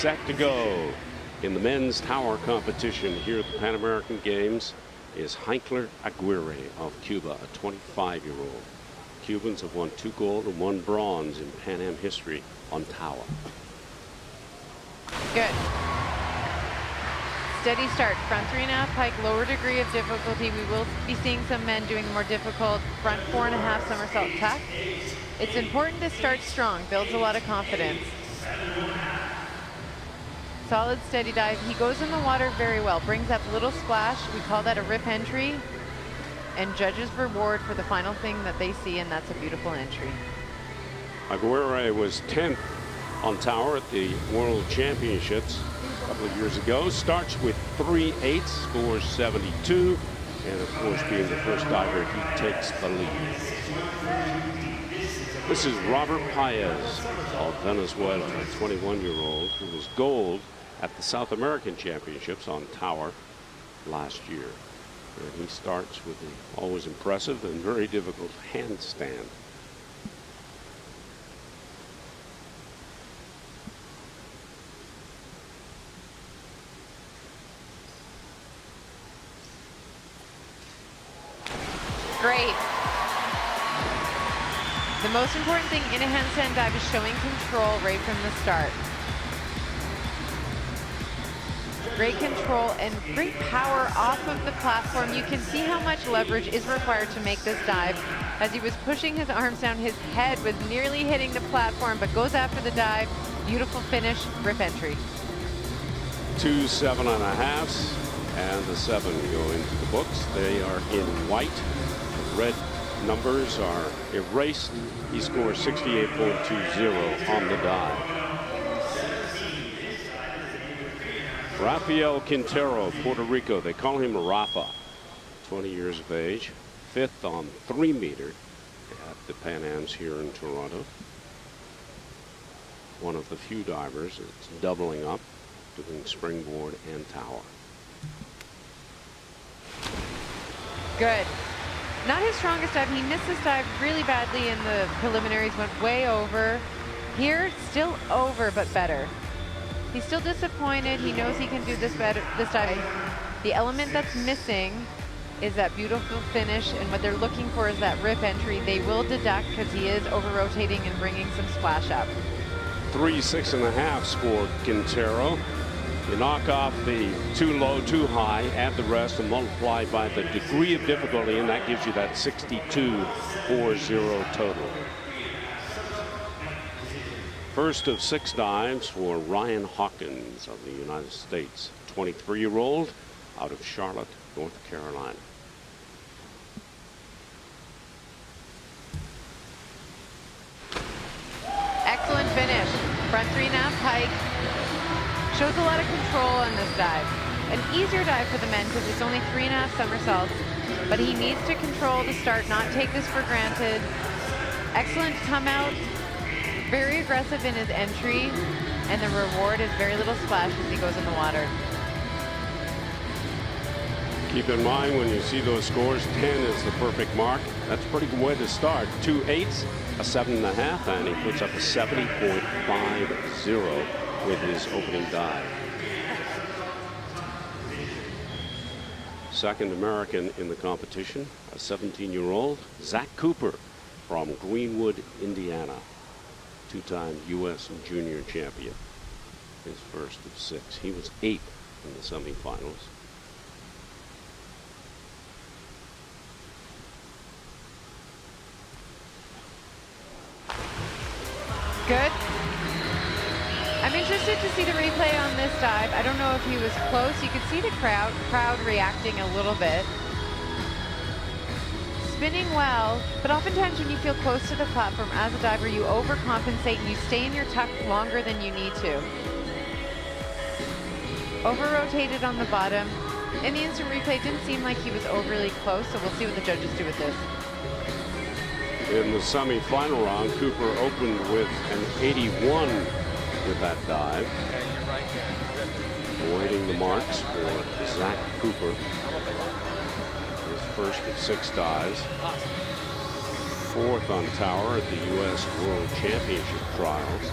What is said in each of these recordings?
set to go. In the men's tower competition here at the Pan American Games is Jeinkler Aguirre of Cuba, a 25-year-old. Cubans have won 2 gold and 1 bronze in Pan Am history on tower. Good. Steady start. Front 3.5 pike, lower degree of difficulty. We will be seeing some men doing more difficult front 4.5 somersault tuck. It's important to start strong. Builds a lot of confidence. Solid, steady dive. He goes in the water very well. Brings up little splash. We call that a rip entry. And judges reward for the final thing that they see, and that's a beautiful entry. Aguirre was 10th on tower at the World Championships a couple of years ago. Starts with 3/8, scores 72, and of course, being the first diver, he takes the lead. This is Robert Paez of Venezuela, a 21-year-old who was gold at the South American Championships on tower last year. And he starts with the always impressive and very difficult handstand. Great. The most important thing in a handstand dive is showing control right from the start. Great control and great power off of the platform. You can see how much leverage is required to make this dive. As he was pushing his arms down, his head was nearly hitting the platform, but goes after the dive. Beautiful finish, rip entry. 2 7.5s, and the 7 go into the books. They are in white. The red numbers are erased. He scores 68.20 on the dive. Rafael Quintero, Puerto Rico. They call him Rafa. 20 years of age. 5th on 3 meter at the Pan Ams here in Toronto. One of the few divers that's doubling up, doing springboard and tower. Good. Not his strongest dive. He missed this dive really badly in the preliminaries, went way over. Here, still over, but better. He's still disappointed. He knows he can do this better this dive. The element that's missing is that beautiful finish, and what they're looking for is that rip entry. They will deduct because he is over-rotating and bringing some splash up. 3 6.5s for Quintero. You knock off the too low, too high, add the rest, and multiply by the degree of difficulty, and that gives you that 62.40 total. First of 6 dives for Ryan Hawkins of the United States, 23-year-old out of Charlotte, North Carolina. Excellent finish. Front 3.5 pike. Shows a lot of control on this dive. An easier dive for the men because it's only 3.5 somersaults, but he needs to control the start, not take this for granted. Excellent come out. Very aggressive in his entry, and the reward is very little splash as he goes in the water. Keep in mind when you see those scores, 10 is the perfect mark. That's a pretty good way to start. 2 8s, a 7.5, and he puts up a 70.50 with his opening dive. Second American in the competition, a 17-year-old, Zach Cooper from Greenwood, Indiana. 2-time U.S. junior champion. His first of 6. He was 8th in the semifinals. Good. I'm interested to see the replay on this dive. I don't know if he was close. You could see the crowd reacting a little bit. Spinning well, but oftentimes when you feel close to the platform as a diver, you overcompensate and you stay in your tuck longer than you need to. Over-rotated on the bottom. In the instant replay, it didn't seem like he was overly close, so we'll see what the judges do with this. In the semi-final round, Cooper opened with an 81 with that dive. Awaiting the marks for Zach Cooper. His first of 6 dives. 4th on tower at the U.S. World Championship trials.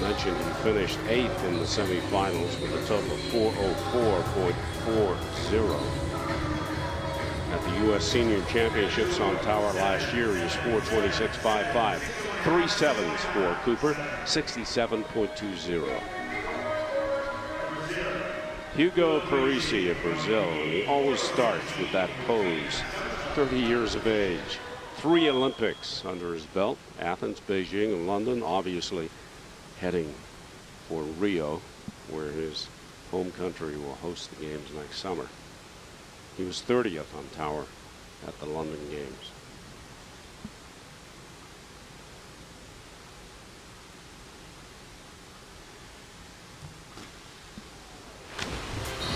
mentioned he finished 8th in the semifinals with a total of 404.40. At the U.S. Senior Championships on Tower last year, he was 426.55. 3 sevens for Cooper, 67.20. Hugo Parisi of Brazil, and he always starts with that pose. 30 years of age, 3 Olympics under his belt, Athens, Beijing, and London, obviously heading for Rio, where his home country will host the games next summer. He was 30th on Tower at the London Games.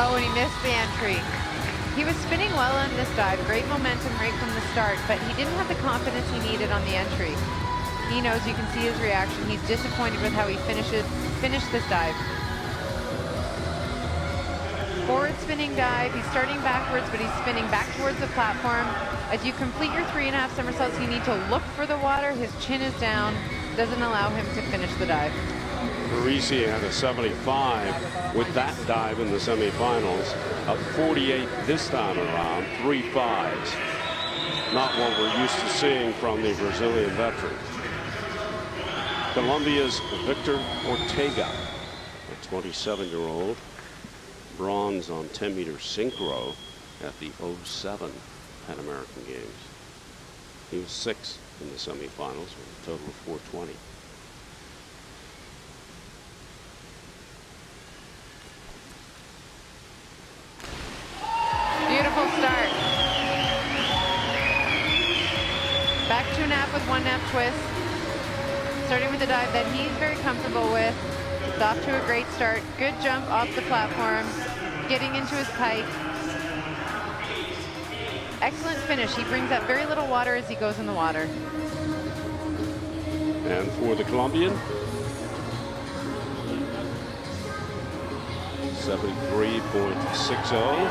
Oh, and he missed the entry. He was spinning well on this dive, great momentum right from the start, but he didn't have the confidence he needed on the entry. He knows, you can see his reaction. He's disappointed with how he finished this dive. Forward spinning dive. He's starting backwards, but he's spinning back towards the platform. As you complete your 3.5 somersaults, you need to look for the water. His chin is down, doesn't allow him to finish the dive. Parisi had a 75 with that dive in the semifinals, a 48 this time around, 3 5s. Not what we're used to seeing from the Brazilian veteran. Colombia's Victor Ortega, a 27-year-old, bronze on 10-meter synchro at the 07 Pan American Games. He was 6th in the semifinals with a total of 420. Beautiful start. Back to nap with 1 nap twist. Starting with a dive that he's very comfortable with. It's off to a great start. Good jump off the platform. Getting into his pike. Excellent finish. He brings up very little water as he goes in the water. And for the Colombian, 73.60.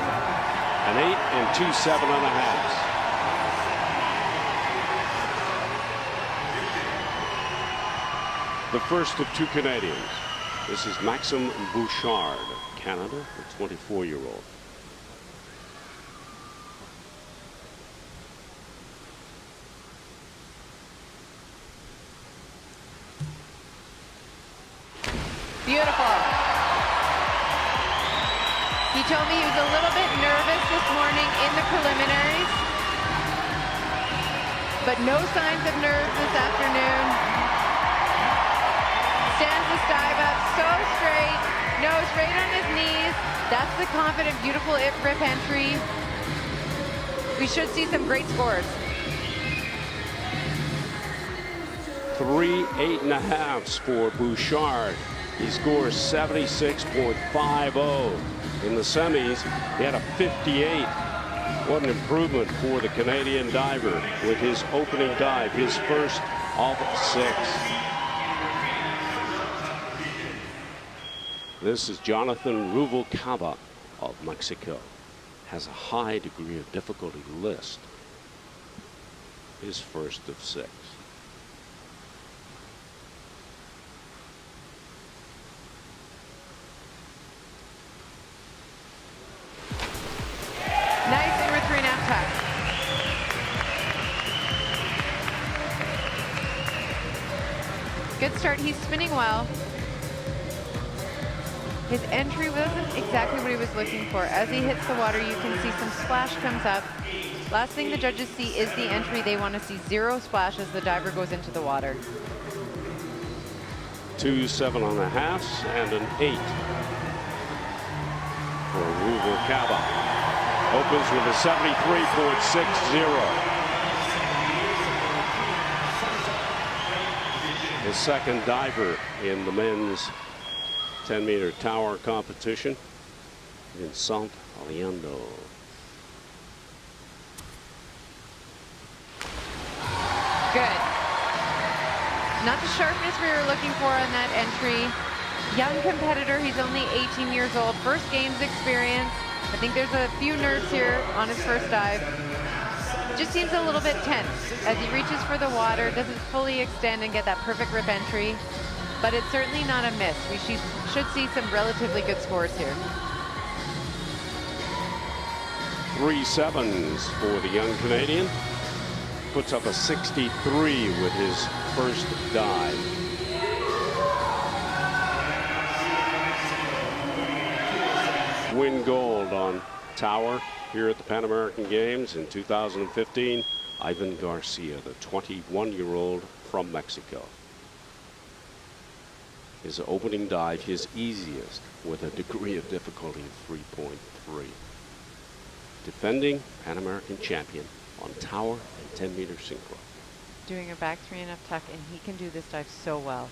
An 8 and 2 7.5. The first of 2 Canadians. This is Masim Bouchard of Canada, a 24-year-old. Beautiful. He told me he was a little bit nervous this morning in the preliminaries, but no signs of nerves this afternoon. Stands this dive up so straight, nose right on his knees. That's the confident, beautiful rip entry. We should see some great scores. 3 8.5s for Bouchard. He scores 76.50. In the semis, he had a 58. What an improvement for the Canadian diver with his opening dive, his first of 6. This is Jonathan Ruvalcaba of Mexico. Has a high degree of difficulty list. His first of 6. Nice inward 3.5 tuck. Good start. He's spinning well. His entry wasn't exactly what he was looking for. As he hits the water, you can see some splash comes up. Last thing the judges see is the entry. They want to see 0 splash as the diver goes into the water. 2 7.5s and an 8 for Ruvalcaba. Opens with a 73.60. The second diver in the men's 10-meter tower competition, Vincent. Good. Not the sharpness we were looking for on that entry. Young competitor, he's only 18 years old, first games experience. I think there's a few nerves here on his first dive. Just seems a little bit tense as he reaches for the water, doesn't fully extend and get that perfect rip entry. but it's certainly not a miss. We should see some relatively good scores here. 3 sevens for the young Canadian. Puts up a 63 with his first dive. Win gold on tower here at the Pan American Games in 2015. Ivan Garcia, the 21-year-old from Mexico. His opening dive, his easiest, with a degree of difficulty of 3.3. Defending Pan American champion on tower and 10-meter synchro. Doing a back 3.5 tuck, and he can do this dive so well.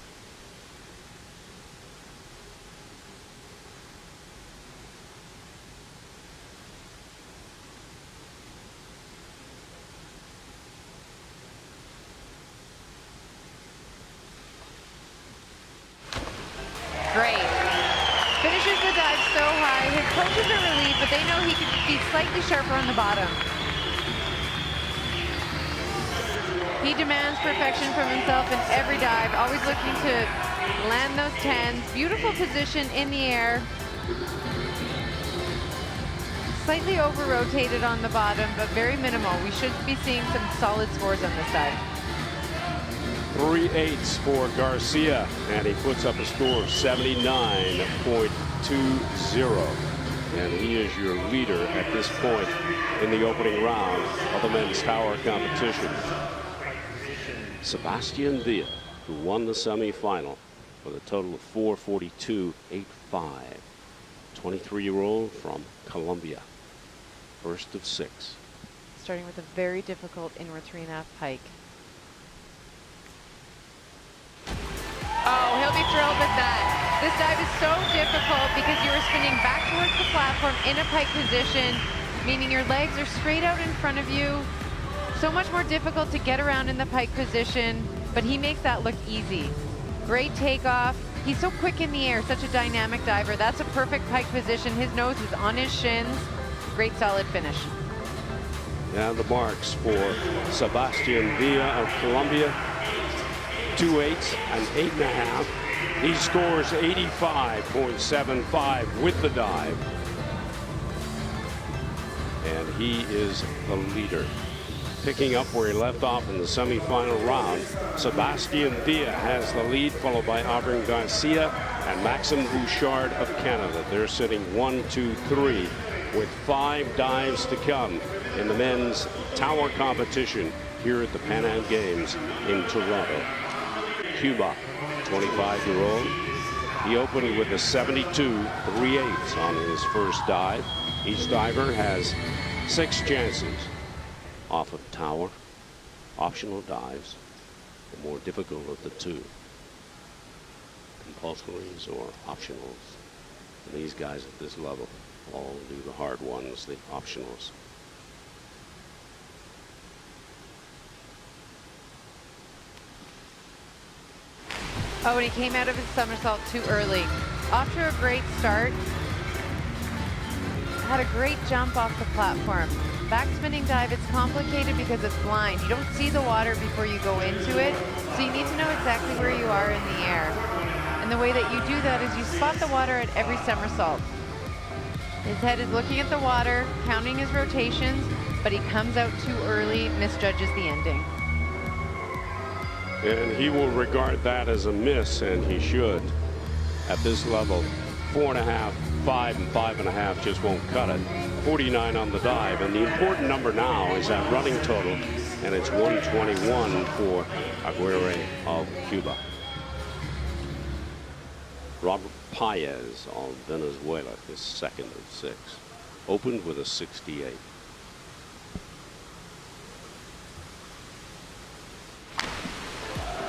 Great. Finishes the dive so high. His coaches are relieved, but they know he could be slightly sharper on the bottom. He demands perfection from himself in every dive, always looking to land those 10s. Beautiful position in the air. Slightly over-rotated on the bottom, but very minimal. We should be seeing some solid scores on this dive. 3 8s for Garcia, and he puts up a score of 79.20. And he is your leader at this point in the opening round of the men's tower competition. Sebastian Villa, who won the semifinal with a total of 442.85. 23-year-old from Colombia. First of 6. Starting with a very difficult inward 3.5 pike. Oh, he'll be thrilled with that. This dive is so difficult because you are spinning back towards the platform in a pike position, meaning your legs are straight out in front of you. So much more difficult to get around in the pike position, but he makes that look easy. Great takeoff. He's so quick in the air, such a dynamic diver. That's a perfect pike position. His nose is on his shins. Great solid finish. And the marks for Sebastian Villa of Colombia. 2 8s and 8.5. He scores 85.75 with the dive. And he is the leader. Picking up where he left off in the semifinal round, Sebastian Villa has the lead, followed by Ivan Garcia and Masim Bouchard of Canada. They're sitting 1, 2, 3 with 5 dives to come in the men's tower competition here at the Pan Am Games in Toronto. Cuba, 25-year-old. He opened with a 72 3/8 on his first dive. Each diver has 6 chances off of tower. Optional dives, the more difficult of the 2. Compulsories or optionals. And these guys at this level all do the hard ones, the optionals. Oh, and he came out of his somersault too early. Off to a great start. Had a great jump off the platform. Back spinning dive, it's complicated because it's blind. You don't see the water before you go into it, so you need to know exactly where you are in the air. And the way that you do that is you spot the water at every somersault. His head is looking at the water, counting his rotations, but he comes out too early, misjudges the ending. And he will regard that as a miss, and he should. At this level, 4.5, 5, and 5.5 just won't cut it. 49 on the dive, and the important number now is that running total, and it's 121 for Aguirre of Cuba. Robert Paez of Venezuela is second of 6. Opened with a 68.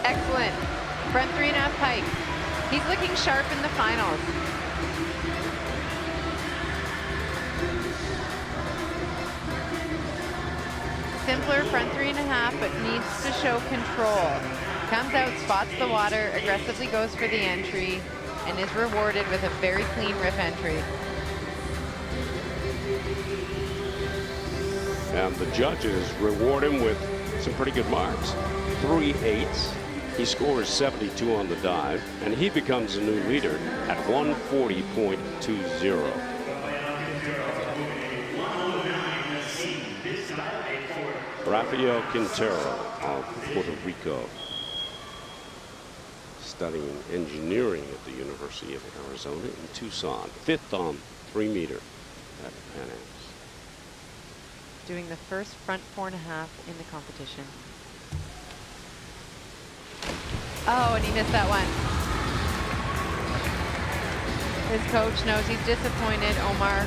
Excellent. Front 3.5 pike. He's looking sharp in the finals. Simpler front 3.5, but needs to show control. Comes out, spots the water, aggressively goes for the entry, and is rewarded with a very clean rip entry. And the judges reward him with some pretty good marks. 3 8s, He scores 72 on the dive, and he becomes a new leader at 140.20. Rafael Quintero of Puerto Rico, studying engineering at the University of Arizona in Tucson, 5th on 3 meter at Pan Am's. Doing the first front 4.5 in the competition. Oh, and he missed that one. His coach knows he's disappointed, Omar.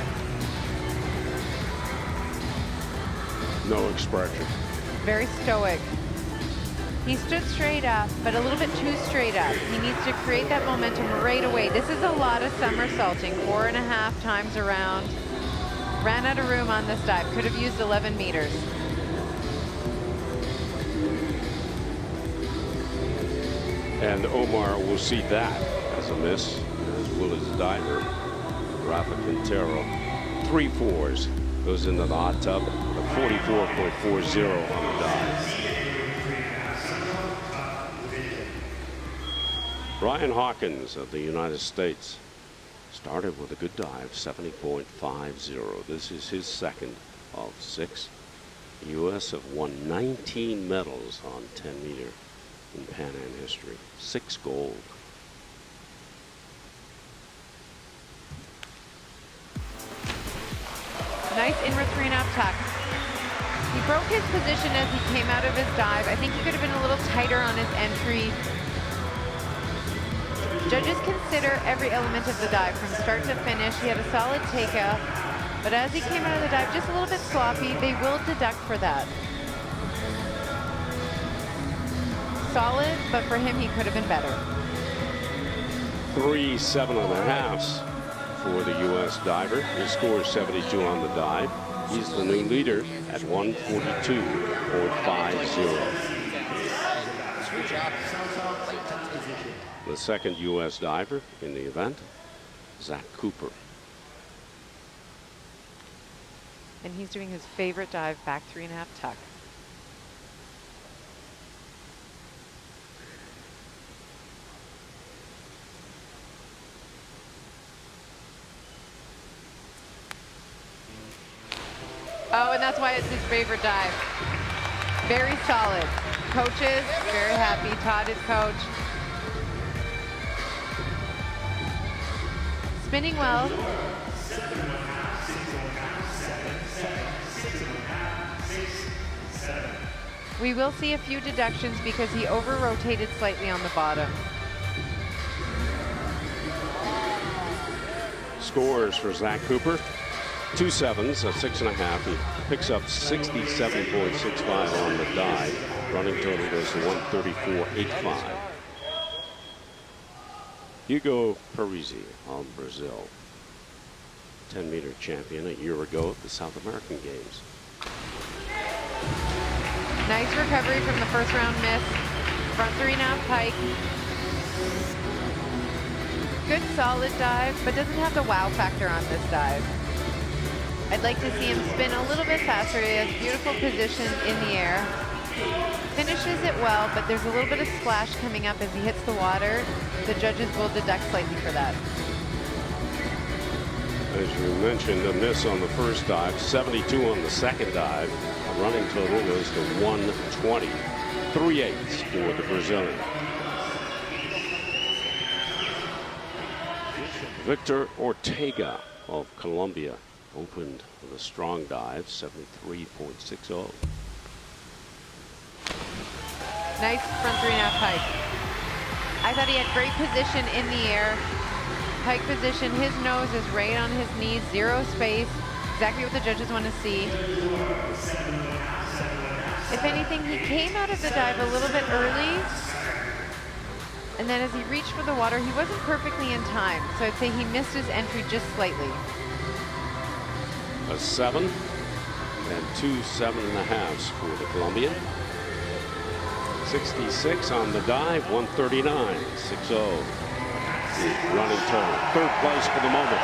No expression. Very stoic. He stood straight up, but a little bit too straight up. He needs to create that momentum right away. This is a lot of somersaulting, 4.5 times around. Ran out of room on this dive. Could have used 11 meters. And Omar will see that as a miss, as will his diver, Rafa Quintero. 3 4s. Goes into the hot tub, a 44.40 on the dive. Brian Hawkins of the United States started with a good dive, 70.50. This is his second of 6. The U.S. have won 19 medals on 10 meter in Pan Am history, 6 gold. Nice inward 3.5 tuck. He broke his position as he came out of his dive. I think he could have been a little tighter on his entry. Judges consider every element of the dive from start to finish. He had a solid takeout, but as he came out of the dive just a little bit sloppy, they will deduct for that. Solid, but for him, he could have been better. 3 7.5s for the U.S. diver. He scores 72 on the dive. He's the new leader at 142.50. The second U.S. diver in the event, Zach Cooper. And he's doing his favorite dive, back 3.5 tuck. Oh, and that's why it's his favorite dive. Very solid. Coaches, very happy. Todd, his coach. Spinning well. We will see a few deductions because he over-rotated slightly on the bottom. Scores for Zach Cooper. 2 7s, a 6.5. He picks up 67.65 on the dive. Running total goes to 134.85. Hugo Parisi of Brazil, 10 meter champion a year ago at the South American Games. Nice recovery from the first round miss. Front 3.5 pike. Good solid dive, but doesn't have the wow factor on this dive. I'd like to see him spin a little bit faster. He has beautiful position in the air. Finishes it well, but there's a little bit of splash coming up as he hits the water. The judges will deduct slightly for that. As you mentioned, a miss on the first dive, 72 on the second dive. A running total goes to 120. 3/8 for the Brazilian. Victor Ortega of Colombia opened with a strong dive, 73.60. Nice front 3.5 pike. I thought he had great position in the air. Pike position, his nose is right on his knees, 0 space. Exactly what the judges want to see. If anything, he came out of the dive a little bit early. And then as he reached for the water, he wasn't perfectly in time. So I'd say he missed his entry just slightly. A 7 and 2 7.5s for the Colombian. 66 on the dive, 139.60. Running total. 3rd place for the moment.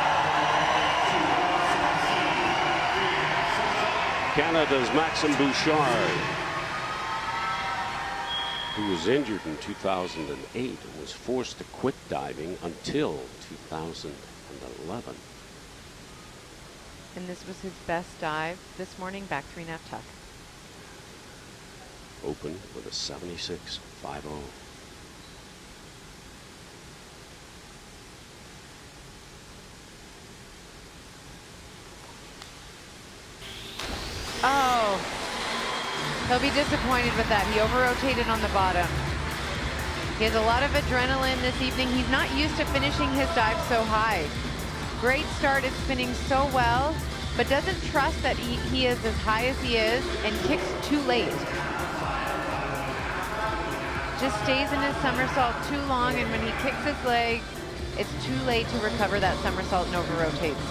Canada's Masim Bouchard. who was injured in 2008 and was forced to quit diving until 2011. And this was his best dive this morning, back 3.5 tuck. Open with a 76.50. Oh, he'll be disappointed with that. He over-rotated on the bottom. He has a lot of adrenaline this evening. He's not used to finishing his dive so high. Great start at spinning so well, but doesn't trust that he is as high as he is and kicks too late. Just stays in his somersault too long, and when he kicks his legs, it's too late to recover that somersault and over-rotates.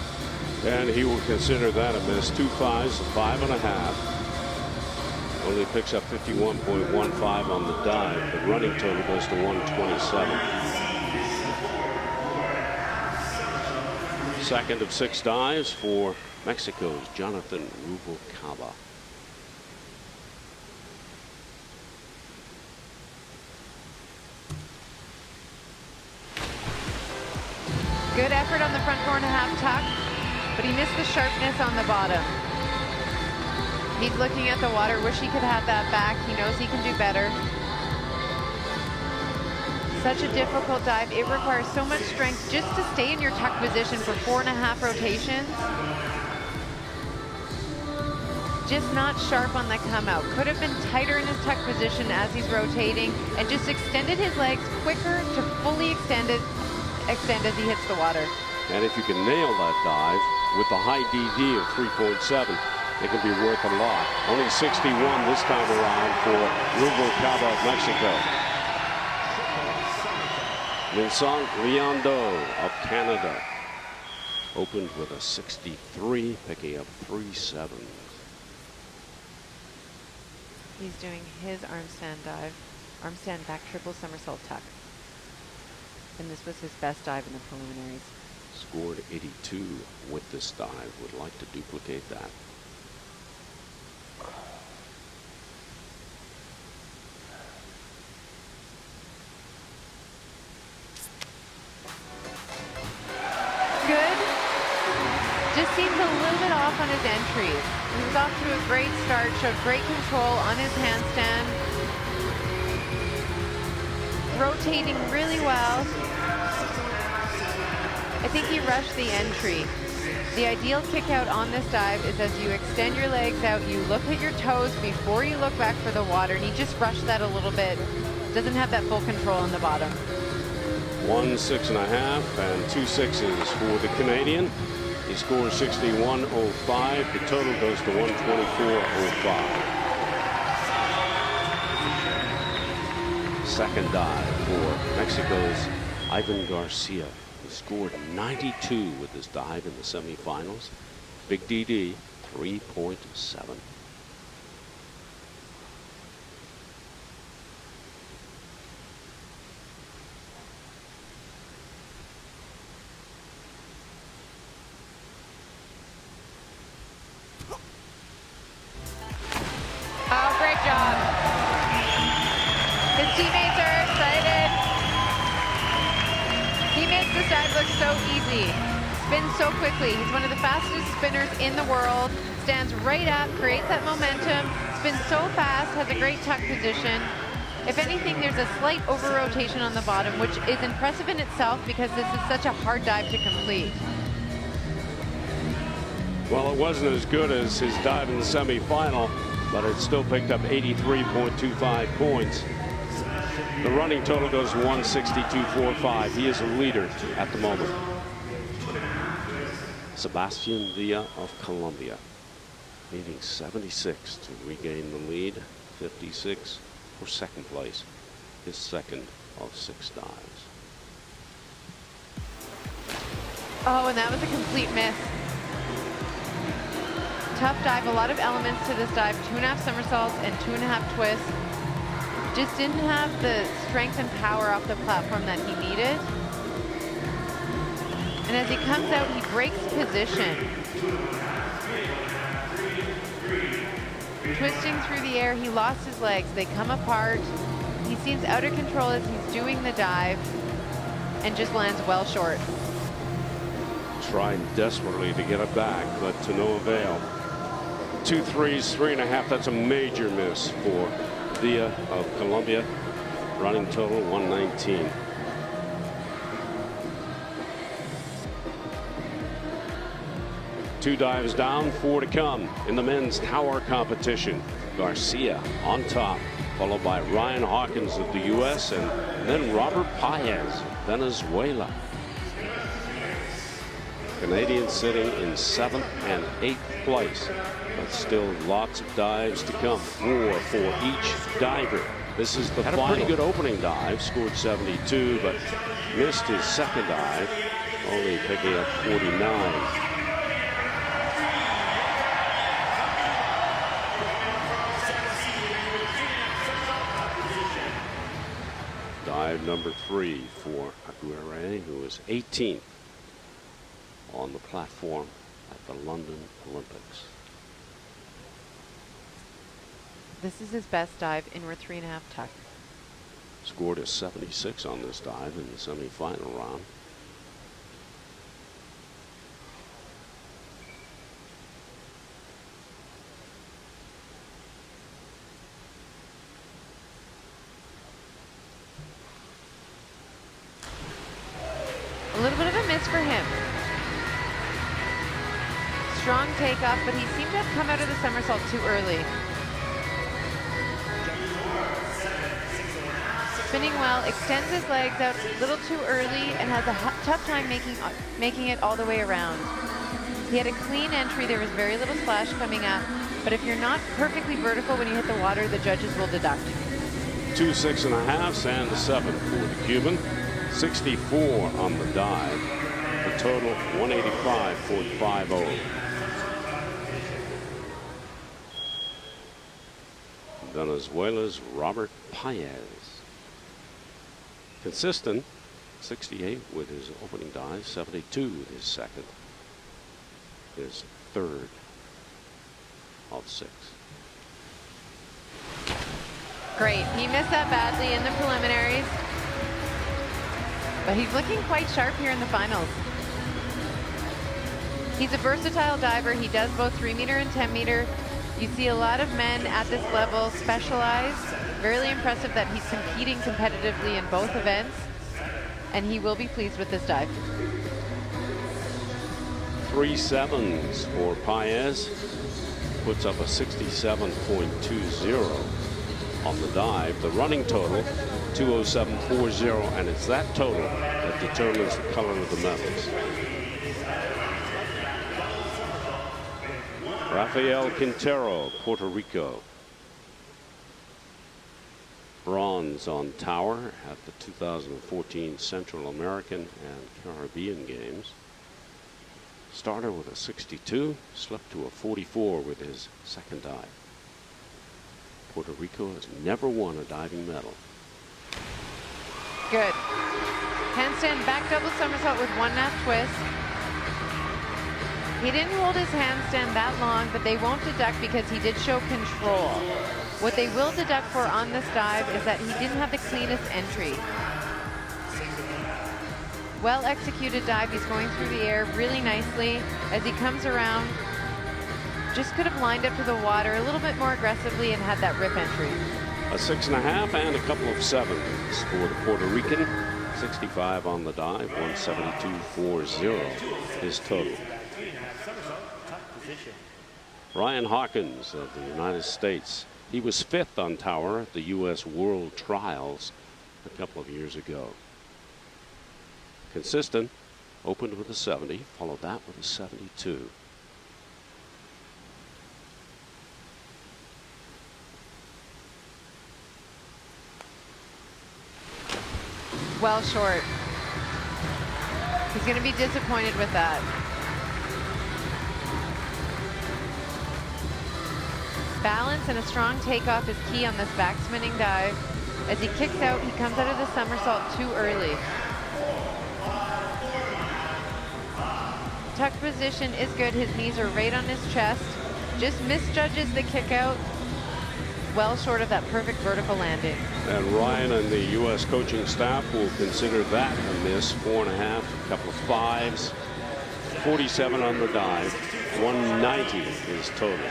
And he will consider that a miss. 2 5s, 5.5. Only picks up 51.15 on the dive. The running total goes to 127. Second of 6 dives for Mexico's Jonathan Ruvalcaba. Good effort on the front 4.5 tuck, but he missed the sharpness on the bottom. He's looking at the water, wish he could have that back. He knows he can do better. Such a difficult dive. It requires so much strength just to stay in your tuck position for 4.5 rotations. Just not sharp on the come out. Could have been tighter in his tuck position as he's rotating and just extended his legs quicker to fully extend as he hits the water. And if you can nail that dive with the high DD of 3.7, it can be worth a lot. Only 61 this time around for Ruvalcaba of Mexico. Vincent Reindeau of Canada opened with a 63, picking up 3 7s. He's doing his arm stand dive, arm stand back triple somersault tuck. And this was his best dive in the preliminaries. Scored 82 with this dive. Would like to duplicate that. Good. Just seems a little bit off on his entry. He was off to a great start, showed great control on his handstand. Rotating really well. I think he rushed the entry. The ideal kick out on this dive is as you extend your legs out, you look at your toes before you look back for the water, and he just rushed that a little bit. Doesn't have that full control on the bottom. 1 6.5 and 2 6s for the Canadian. He scores 61.05. The total goes to 124.05. Second dive for Mexico's Ivan Garcia. He scored 92 with his dive in the semifinals. Big DD, 3.7. Oh, great job. His teammates are excited. He makes this dive look so easy. Spins so quickly. He's one of the fastest spinners in the world. Stands right up, creates that momentum, spins so fast, has a great tuck position. If anything, there's a slight over-rotation on the bottom, which is impressive in itself because this is such a hard dive to complete. Well, it wasn't as good as his dive in the semifinal, but it still picked up 83.25 points. The running total goes to 162.45. He is a leader at the moment. Sebastian of Colombia needing 76 to regain the lead. 56 for second place. His second of 6 dives. Oh, and that was a complete miss. Tough dive, a lot of elements to this dive. 2.5 somersaults and 2.5 twists. Just didn't have the strength and power off the platform that he needed. And as he comes out, he breaks position. Twisting through the air, he lost his legs. They come apart. He seems out of control as he's doing the dive and just lands well short. Tried desperately to get it back, but to no avail. 2 3s, 3.5. That's a major miss for Villa of Colombia. Running total 119. Two dives down, 4 to come in the men's tower competition. Garcia on top, followed by Ryan Hawkins of the U.S. and then Robert Paez of Venezuela. Canadians sitting in 7th and 8th place, but still lots of dives to come. 4 for each diver. This is the final. Had a pretty good opening dive, scored 72, but missed his second dive, only picking up 49. Dive number 3 for Aguirre, who is 18th on the platform at the London Olympics. This is his best dive, inward 3.5 tuck. Scored a 76 on this dive in the semifinal round. A little bit of a miss for him. Strong takeoff, but he seemed to have come out of the somersault too early. Spinning well, extends his legs out a little too early and has a tough time making it all the way around. He had a clean entry. There was very little splash coming up, but if you're not perfectly vertical when you hit the water, the judges will deduct. 2 6.5 and a 7 for the Cuban. 64 on the dive. The total 185.50. Venezuela's Robert Paez. Consistent, 68 with his opening dive, 72 with his second, his third of 6. Great. He missed that badly in the preliminaries, but he's looking quite sharp here in the finals. He's a versatile diver. He does both 3-meter and 10-meter. You see a lot of men at this level specialize. Very impressive that he's competing competitively in both events, and he will be pleased with this dive. 3 7s for Paez. Puts up a 67.20 on the dive. The running total 207.40, and it's that total that determines the color of the medals. Rafael Quintero, Puerto Rico. Bronze on tower at the 2014 Central American and Caribbean Games. Started with a 62, slipped to a 44 with his second dive. Puerto Rico has never won a diving medal. Good. Handstand back double somersault with 1.5 twist. He didn't hold his handstand that long, but they won't deduct because he did show control. What they will deduct for on this dive is that he didn't have the cleanest entry. Well executed dive. He's going through the air really nicely as he comes around. Just could have lined up to the water a little bit more aggressively and had that rip entry. A 6.5 and a couple of 7s for the Puerto Rican. 65 on the dive, 172.40 his total. Ryan Hawkins of the United States. He was 5th on tower at the U.S. World Trials a couple of years ago. Consistent, opened with a 70, followed that with a 72. Well short. He's going to be disappointed with that. Balance and a strong takeoff is key on this back spinning dive. As he kicks out, he comes out of the somersault too early. Tuck position is good. His knees are right on his chest. Just misjudges the kick out well short of that perfect vertical landing. And Ryan and the U.S. coaching staff will consider that a miss. 4.5, a couple of 5s, 47 on the dive, 190 is total.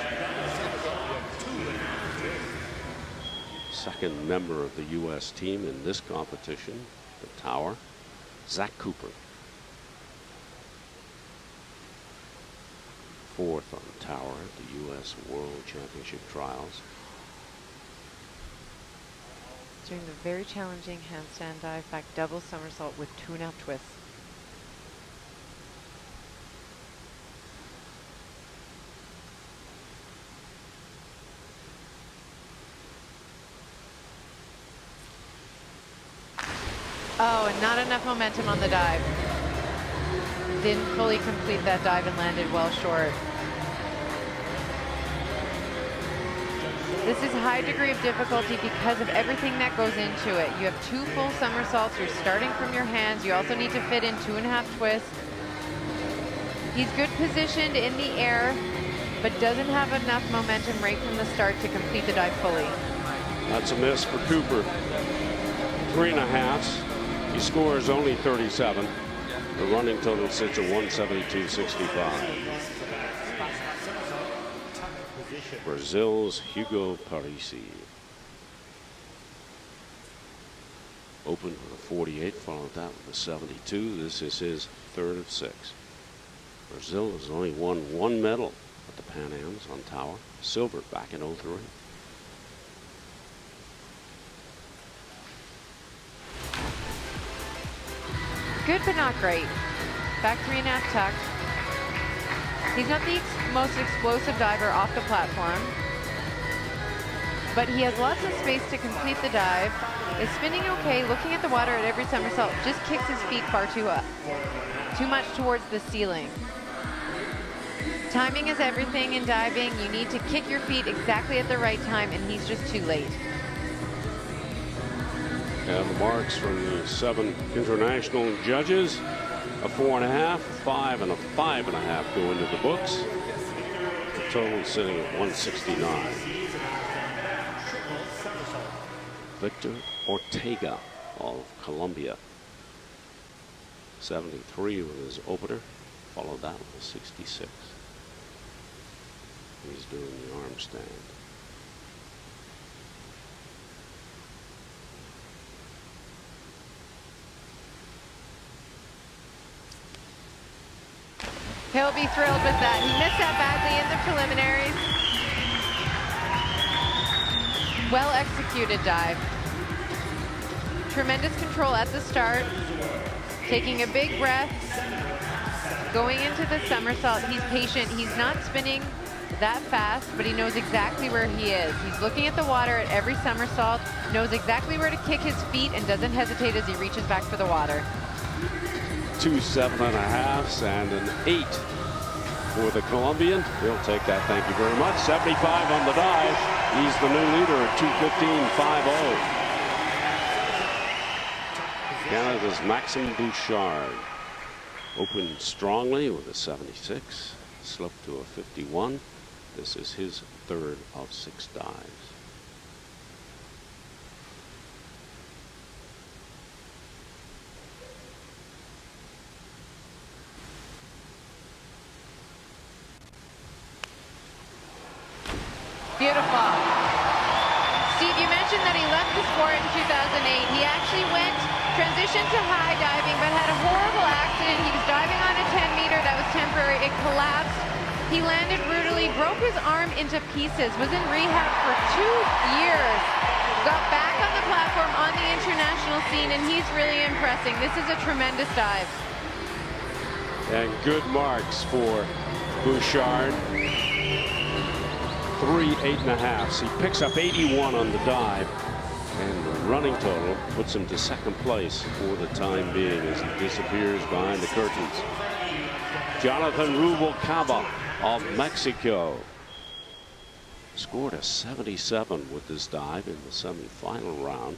Second member of the U.S. team in this competition, the tower, Zach Cooper. Fourth on tower at the U.S. World Championship trials. Doing the very challenging handstand dive back double somersault with 2.5 twists. Oh, and not enough momentum on the dive. Didn't fully complete that dive and landed well short. This is a high degree of difficulty because of everything that goes into it. You have 2 full somersaults. You're starting from your hands. You also need to fit in 2.5 twists. He's good positioned in the air, but doesn't have enough momentum right from the start to complete the dive fully. That's a miss for Cooper. 3.5. He scores only 37. The running total sits at 172.65. Brazil's Hugo Parisi. Opened with a 48, followed that with a 72. This is his third of 6. Brazil has only won 1 medal at the Pan Ams on tower, silver back in 03. Good, but not great. Back 3.5 tuck. He's not the most explosive diver off the platform, but he has lots of space to complete the dive. Is spinning okay, looking at the water at every somersault, just kicks his feet far too much towards the ceiling. Timing is everything in diving. You need to kick your feet exactly at the right time, and he's just too late. And the marks from the 7 international judges, a 4.5, 5, and a 5.5 go into the books. The total sitting at 169. Victor Ortega of Colombia, 73 with his opener, followed that with a 66. He's doing the arm stand. He'll be thrilled with that. He missed that badly in the preliminaries. Well executed dive. Tremendous control at the start. Taking a big breath. Going into the somersault. He's patient. He's not spinning that fast, but he knows exactly where he is. He's looking at the water at every somersault, knows exactly where to kick his feet, and doesn't hesitate as he reaches back for the water. 2 7.5s and an 8 for the Colombian. He'll take that, thank you very much. 75 on the dive. He's the new leader at 2:15.50. Canada's Masim Bouchard opened strongly with a 76, slipped to a 51. This is his third of 6 dives. Beautiful. Steve, you mentioned that he left the sport in 2008. He actually transitioned to high diving, but had a horrible accident. He was diving on a 10 meter that was temporary. It collapsed. He landed brutally, broke his arm into pieces, was in rehab for 2 years, got back on the platform on the international scene, and he's really impressing. This is a tremendous dive. And good marks for Bouchard. 3 8.5s. He picks up 81 on the dive, and the running total puts him to second place for the time being as he disappears behind the curtains. Jonathan Ruvalcaba of Mexico scored a 77 with this dive in the semifinal round.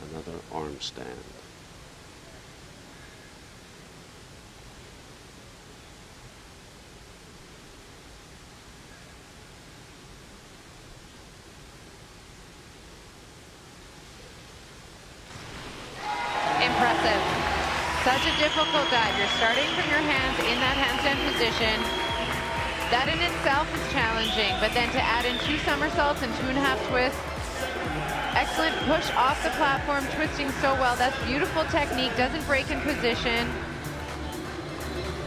Another arm stand. Impressive. Such a difficult dive. You're starting from your hands in that handstand position. That in itself is challenging, but then to add in 2 somersaults and 2.5 twists. Excellent push off the platform, twisting so well. That's beautiful technique, doesn't break in position.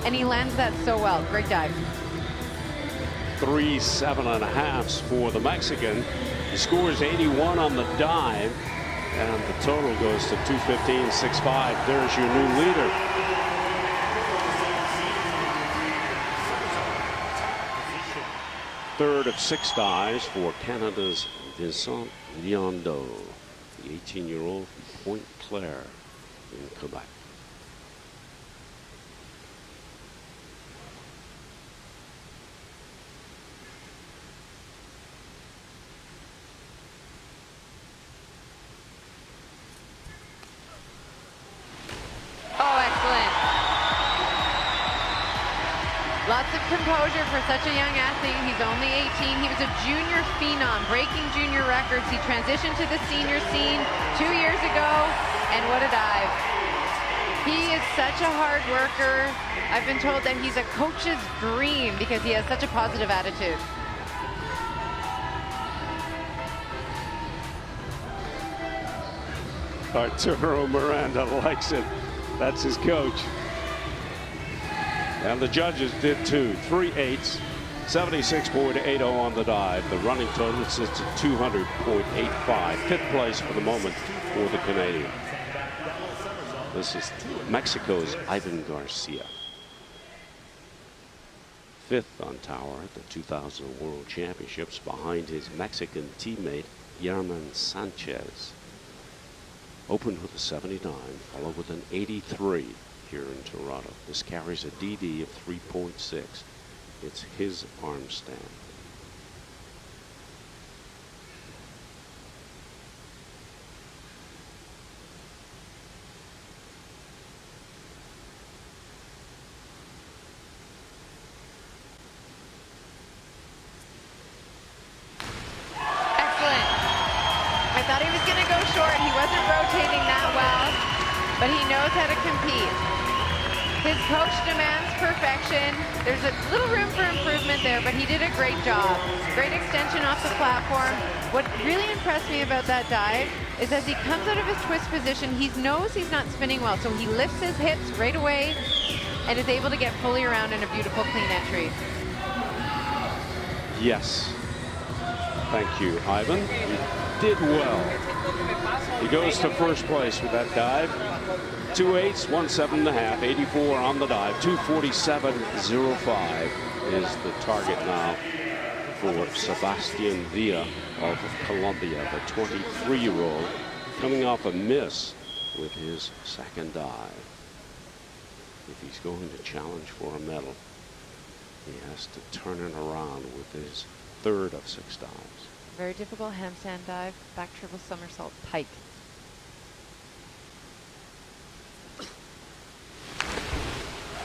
And he lands that so well. Great dive. 3 7.5s for the Mexican. He scores 81 on the dive, and the total goes to 215.65. There's your new leader. Third of 6 dives for Canada's Vincent, Reindeau, the 18-year-old from Point Claire in Quebec. Oh, excellent. Lots of composure for such a young athlete. He's only 18. He was a junior phenom, breaking junior records. He transitioned to the senior scene 2 years ago, and what a dive. He is such a hard worker. I've been told that he's a coach's dream because he has such a positive attitude. Arturo Miranda likes it. That's his coach. And the judges did too. 3 8s, 76.80 on the dive. The running total sits at 200.85. 5th place for the moment for the Canadian. This is Mexico's Ivan Garcia. 5th on tower at the 2000 World Championships behind his Mexican teammate Yerman Sanchez. Opened with a 79, followed with an 83 here in Toronto. This carries a DD of 3.6. It's his arm stand. But he knows how to compete. His coach demands perfection. There's a little room for improvement there, but he did a great job. Great extension off the platform. What really impressed me about that dive is as he comes out of his twist position, he knows he's not spinning well, so he lifts his hips right away and is able to get fully around in a beautiful clean entry. Yes. Thank you, Ivan. You did well. He goes to first place with that dive. 2 8s, 1 7.5, 84 on the dive. 247.05 is the target now for Sebastian Villa of Colombia, the 23-year-old, coming off a miss with his second dive. If he's going to challenge for a medal, he has to turn it around with his third of 6 dives. Very difficult handstand dive, back triple somersault pike.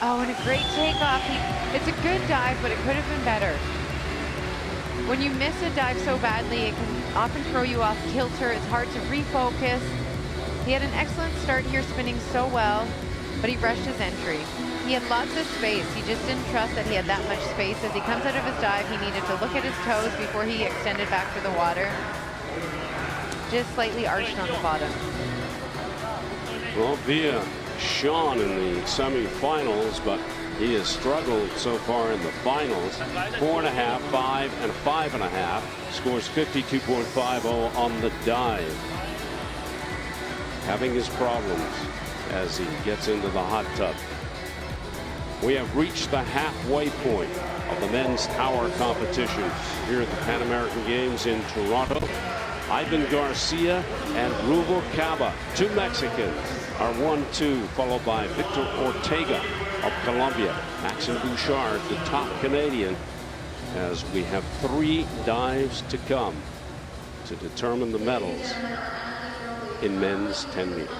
Oh, and a great takeoff. It's a good dive, but it could have been better. When you miss a dive so badly, it can often throw you off kilter. It's hard to refocus. He had an excellent start here, spinning so well, but he rushed his entry. He had lots of space. He just didn't trust that he had that much space. As he comes out of his dive, he needed to look at his toes before he extended back to the water. Just slightly arched on the bottom. Well, Villa shone in the semifinals, but he has struggled so far in the finals. 4.5, 5, and 5.5. Scores 52.50 on the dive. Having his problems as he gets into the hot tub. We have reached the halfway point of the men's tower competition here at the Pan American Games in Toronto. Ivan Garcia and Ruvalcaba, 2 Mexicans, are 1-2, followed by Victor Ortega of Colombia. Masim Bouchard, the top Canadian, as we have 3 dives to come to determine the medals in men's 10 meters.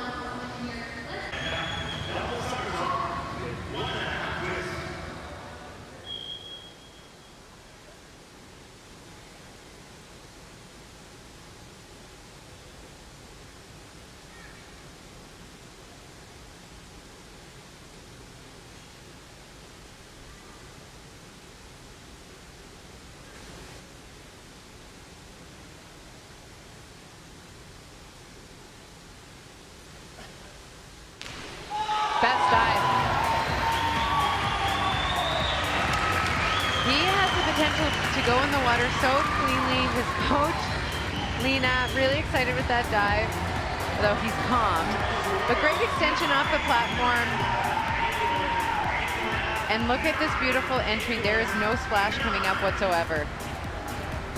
to go in the water so cleanly. His coach, Lena, really excited with that dive, although he's calm. But great extension off the platform. And look at this beautiful entry. There is no splash coming up whatsoever.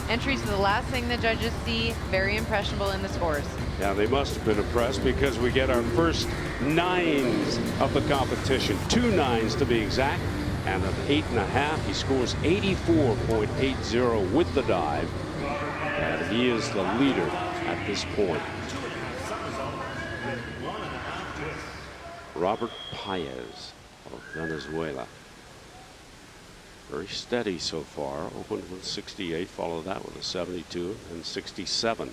Entries are the last thing the judges see. Very impressionable in the scores. Yeah, they must have been impressed because we get our first 9s of the competition. 2 9s to be exact. And an 8.5. He scores 84.80 with the dive. And he is the leader at this point. Robert Paez of Venezuela. Very steady so far. Opened with 68, followed that with a 72 and 67.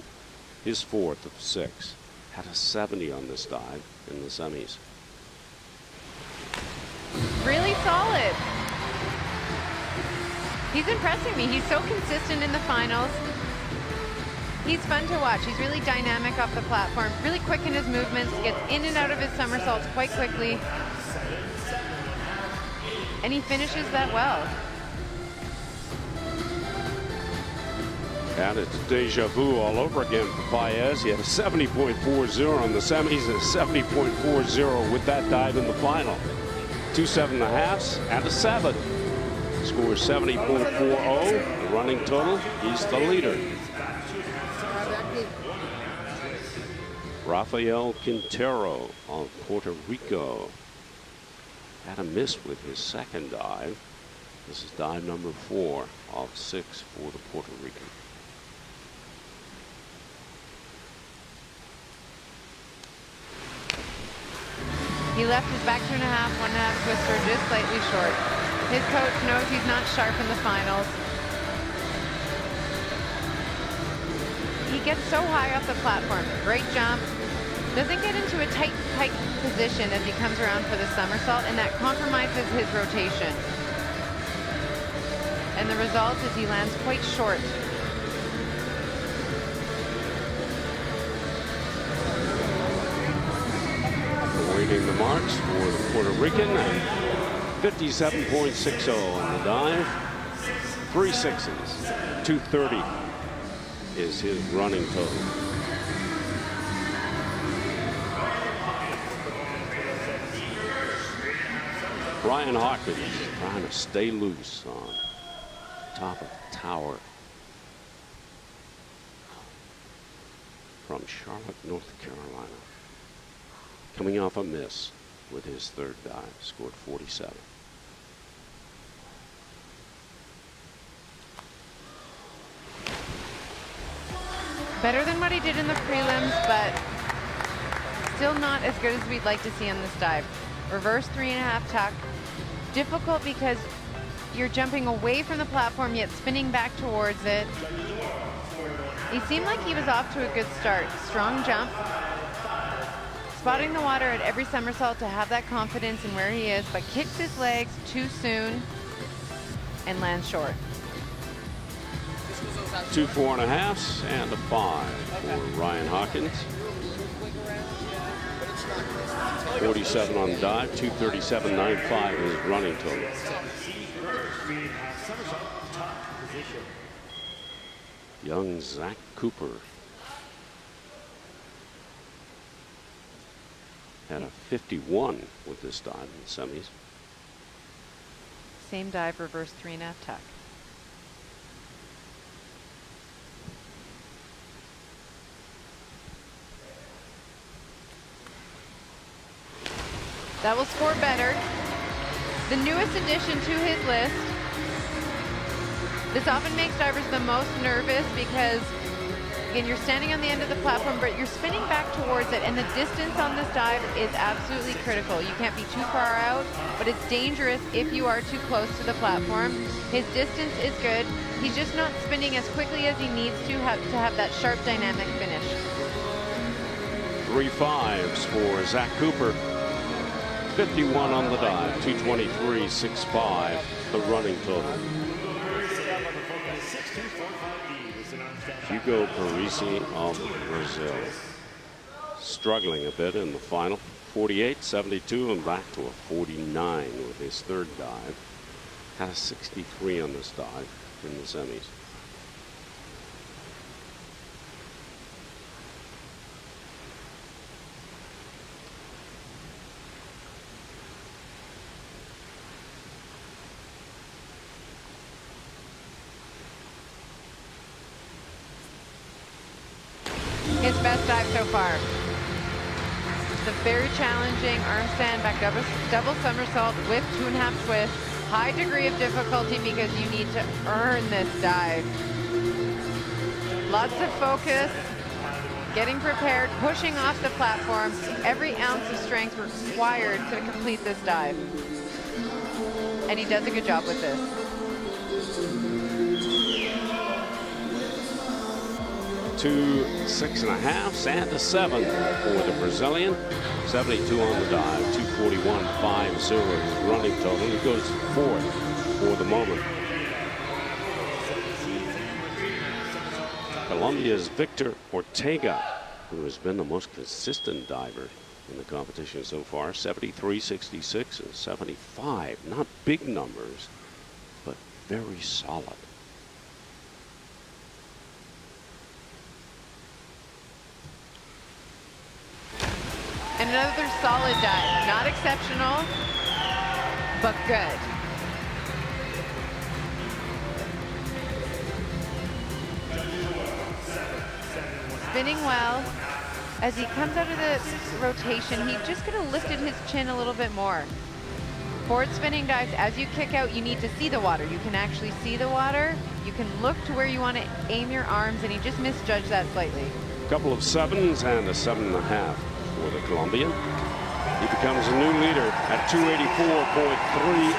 His 4th of 6. Had a 70 on this dive in the semis. Really solid. He's impressing me. He's so consistent in the finals. He's fun to watch. He's really dynamic off the platform, really quick in his movements, gets in and out of his somersaults quite quickly. And he finishes that well. And it's deja vu all over again for Paez. He had a 70.40 on the semis and a 70.40 with that dive in the final. 2 7.5s and a 7. Scores 70.40. The running total. He's the leader. Rafael Quintero of Puerto Rico had a miss with his 2nd dive. This is dive number 4 of 6 for the Puerto Rican. He left his back 2.5, 1.5 twister just slightly short. His coach knows he's not sharp in the finals. He gets so high off the platform. Great jump. Doesn't get into a tight position as he comes around for the somersault, and that compromises his rotation. And the result is he lands quite short. Awaiting the marks for the Puerto Rican, and 57.60 on the dive. 3 6s. 230 is his running total. Brian Hawkins trying to stay loose on top of the tower from Charlotte, North Carolina. Coming off a miss with his 3rd dive, scored 47. Better than what he did in the prelims, but still not as good as we'd like to see on this dive. Reverse 3.5 tuck. Difficult because you're jumping away from the platform yet spinning back towards it. He seemed like he was off to a good start. Strong jump. Spotting the water at every somersault to have that confidence in where he is, but kicks his legs too soon and lands short. 2 4.5s and a 5 for Ryan Hawkins. 47 on the dive, 237.95 is running total. Young Zach Cooper had a 51 with this dive in the semis. Same dive, reverse 3.5 tuck. That will score better. The newest addition to his list. This often makes divers the most nervous because, again, you're standing on the end of the platform, but you're spinning back towards it, and the distance on this dive is absolutely critical. You can't be too far out, but it's dangerous if you are too close to the platform. His distance is good. He's just not spinning as quickly as he needs to have that sharp, dynamic finish. 3 5s for Zach Cooper. 51 on the dive, 223.65 the running total. Hugo Parisi of Brazil struggling a bit in the final. 48.72 and back to a 49 with his 3rd dive. Had a 63 on this dive. in the semis. His best dive so far. It's a very challenging arm stand back double somersault with 2.5 twists. High degree of difficulty because you need to earn this dive. Lots of focus, getting prepared, pushing off the platform. Every ounce of strength required to complete this dive. And he does a good job with this. To 6.5 and a 7 for the Brazilian. 72 on the dive, 241.50 his running total. He goes fourth for the moment. Colombia's Victor Ortega, who has been the most consistent diver in the competition so far, 73, 66, and 75. Not big numbers, but very solid. And another solid dive. Not exceptional, but good. Spinning well. As he comes out of the rotation, he just could have lifted his chin a little bit more. Forward spinning dives, as you kick out, you need to see the water. You can actually see the water. You can look to where you want to aim your arms, and he just misjudged that slightly. A couple of 7s and a 7.5 for the Colombian. He becomes a new leader at 284.30.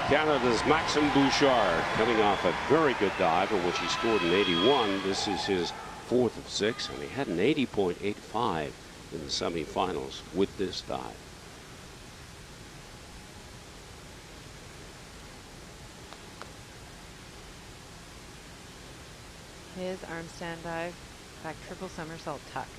Canada's Masim Bouchard coming off a very good dive in which he scored an 81. This is his 4th of 6, and he had an 80.85 in the semifinals with this dive. His arm stand dive, back triple somersault tuck.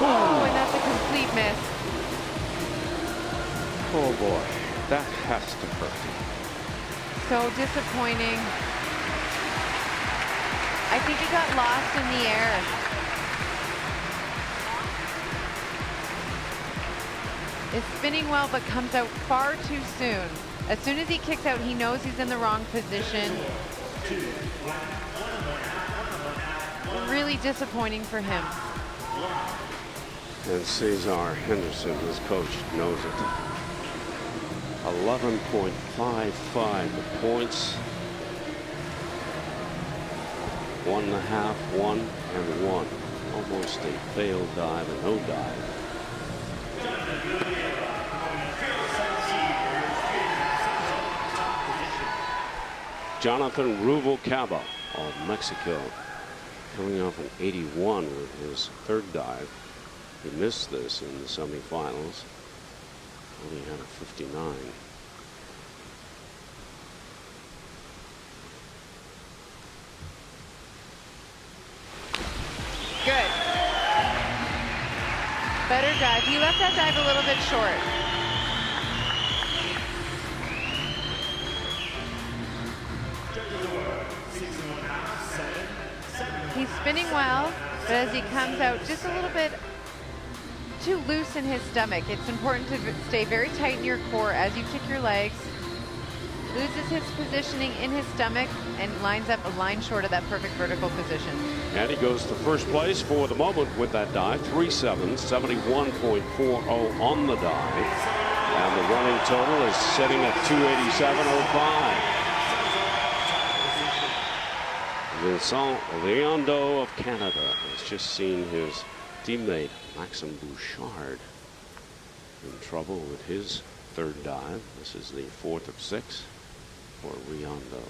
Oh, and that's a complete miss. Oh boy, that has to hurt. So disappointing. I think he got lost in the air. Is spinning well, but comes out far too soon. As soon as he kicks out, he knows he's in the wrong position. Really disappointing for him. And Cesar Henderson, his coach, knows it. 11.55 the points. 1.5, 1, and 1. Almost a failed dive and no dive. Jonathan Ruvalcaba of Mexico, coming off an 81 with his 3rd dive. He missed this in the semifinals. Only had a 59. Good. Better dive. He left that dive a little bit short. He's spinning well, but as he comes out just a little bit too loose in his stomach. It's important to stay very tight in your core as you kick your legs. Loses his positioning in his stomach and lines up a line short of that perfect vertical position. And he goes to first place for the moment with that dive. 3 7s, 71.40 on the dive. And the running total is sitting at 287.05. Vincent Reindeau of Canada has just seen his teammate Masim Bouchard in trouble with his 3rd dive. This is the 4th of 6 for Reindeau.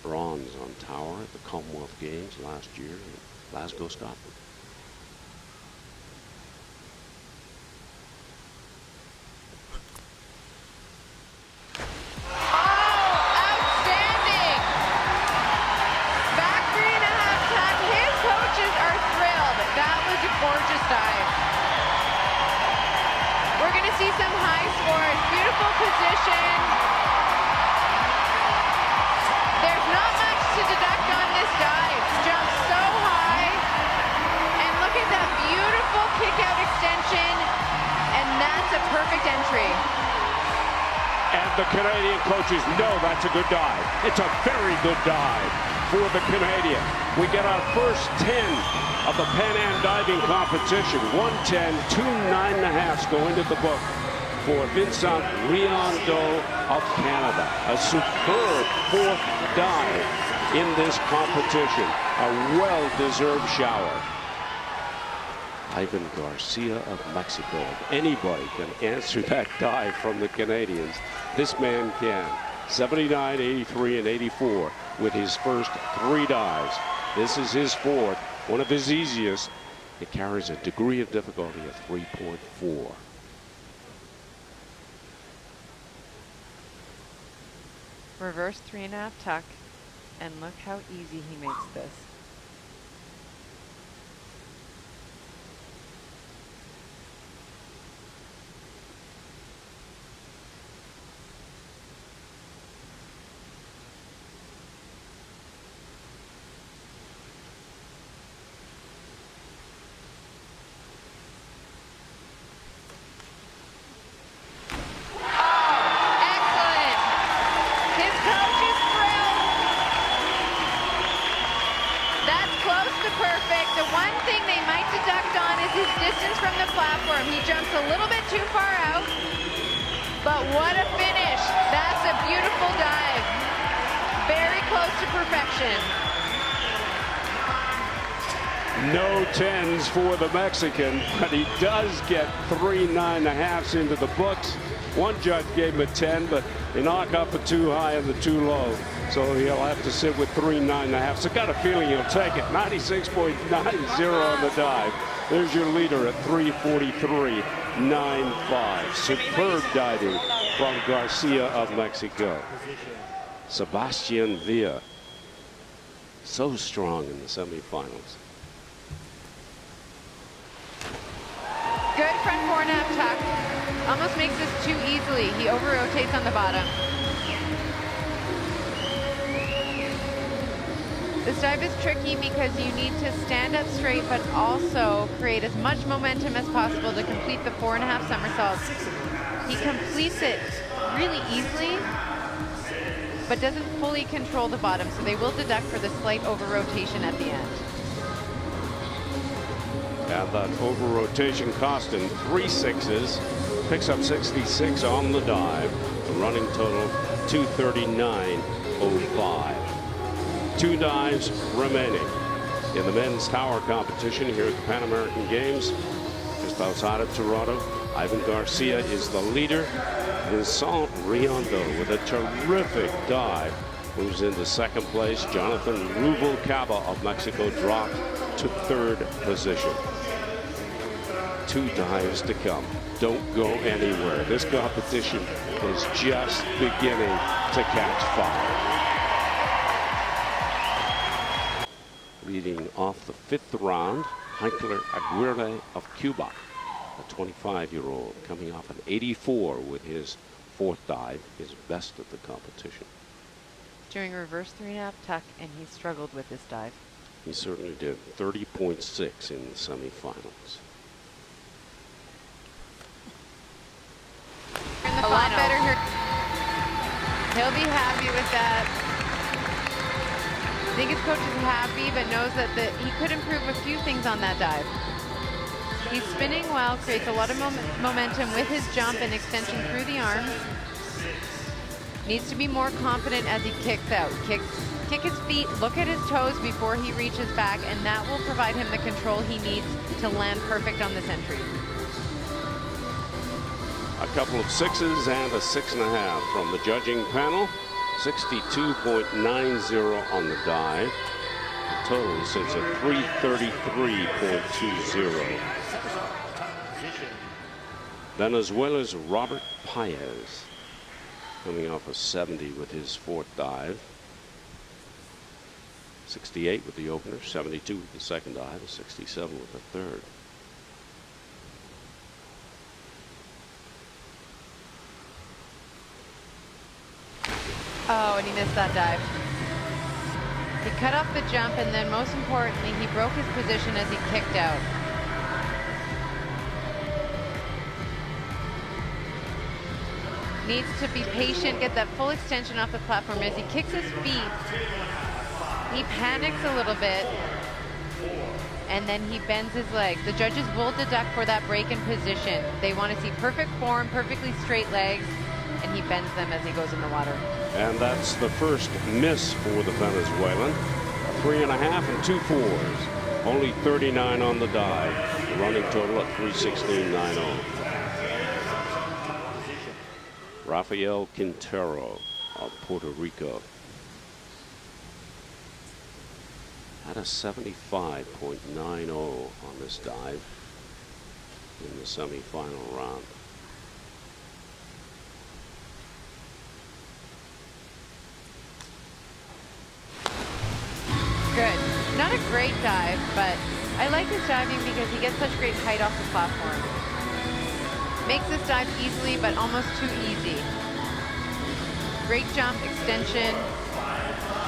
Bronze on tower at the Commonwealth Games last year in Glasgow, Scotland. gorgeous dive. We're going to see some high scores. Beautiful position. There's not much to deduct on this dive. Jumps so high. And look at that beautiful kick-out extension. And that's a perfect entry. And the Canadian coaches know that's a good dive. It's a very good dive for the Canadian. We get our first 10 of the Pan Am diving competition. 110, 2 9.5s go into the book for Vincent Reindeau of Canada. A superb fourth dive in this competition. A well-deserved shower. Ivan Garcia of Mexico. If anybody can answer that dive from the Canadians, this man can. 79, 83, and 84 with his first 3 dives. This is his fourth, one of his easiest. It carries a degree of difficulty of 3.4. Reverse 3.5 tuck, and look how easy he makes this. Distance from the platform. He jumps a little bit too far out, but what a finish. That's a beautiful dive. Very close to perfection. No 10s for the Mexican, but he does get 3 9.5s into the books. One judge gave him a 10, but they knock up the 2 high and the 2 low. So he'll have to sit with 3 9.5s. I got a feeling he'll take it. 96.90 on the dive. There's your leader at 3:43.95. Superb diving from Garcia of Mexico. Sebastian Villa, so strong in the semifinals. Good front 4.5 tuck. Almost makes this too easily. He over-rotates on the bottom. This dive is tricky because you need to stand up straight, but also create as much momentum as possible to complete the 4.5 somersaults. He completes it really easily, but doesn't fully control the bottom, so they will deduct for the slight over-rotation at the end. And that over-rotation cost him 3 6s, picks up 66 on the dive, a running total 239.05. 2 dives remaining in the men's tower competition here at the Pan American Games just outside of Toronto. Ivan Garcia is the leader. Vincent Reindeau with a terrific dive moves into second place. Jonathan Ruvalcaba of Mexico dropped to 3rd position. 2 dives to come. Don't go anywhere. This competition is just beginning to catch fire. Leading off the 5th round, Jeinkler Aguirre of Cuba, a 25-year-old coming off an 84 with his 4th dive, his best of the competition. Doing a reverse 3.5 tuck, and he struggled with this dive. He certainly did. 30.6 in the semifinals. A lot better here. He'll be happy with that. I think his coach is happy, but knows that he could improve a few things on that dive. He's spinning well, creates a lot of momentum with his jump and extension through the arms. Needs to be more confident as he kicks out. Kick his feet, look at his toes before he reaches back, and that will provide him the control he needs to land perfect on this entry. A couple of 6s and a 6.5 from the judging panel. 62.90 on the dive. The total sits at 333.20. Venezuela's Robert Paez coming off a 70 with his 4th dive. 68 with the opener, 72 with the 2nd dive, 67 with the 3rd. Oh, and he missed that dive. He cut off the jump, and then most importantly, he broke his position as he kicked out. Needs to be patient, get that full extension off the platform. As he kicks his feet, he panics a little bit, and then he bends his legs. The judges will deduct for that break in position. They want to see perfect form, perfectly straight legs, and he bends them as he goes in the water. And that's the first miss for the Venezuelan. 3.5 and 2 4s. Only 39 on the dive. The running total at 316.90. Rafael Quintero of Puerto Rico had a 75.90 on this dive in the semifinal round. Good. Not a great dive, but I like his diving because he gets such great height off the platform. Makes this dive easily, but almost too easy. Great jump, extension,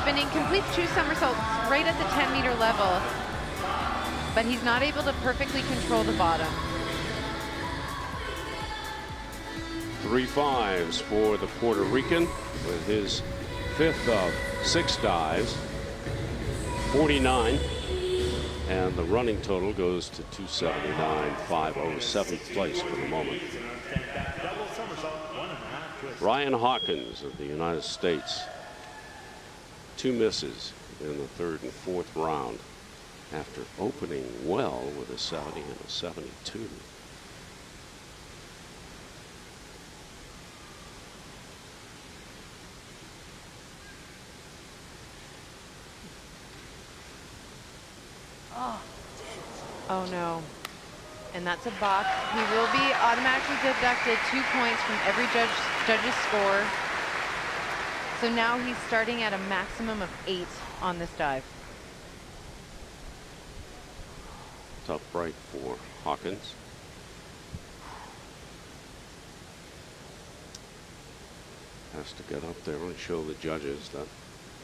spinning, completes 2 somersaults right at the 10-meter level, but he's not able to perfectly control the bottom. 3 5s for the Puerto Rican with his 5th of 6 dives. 49, and the running total goes to 279.50, 7th place for the moment. Ryan Hawkins of the United States, 2 misses in the 3rd and 4th round after opening well with a 70 and a 72. Oh no. And that's a box. He will be automatically deducted 2 points from every judge's score. So now he's starting at a maximum of 8 on this dive. Tough break for Hawkins. Has to get up there and show the judges that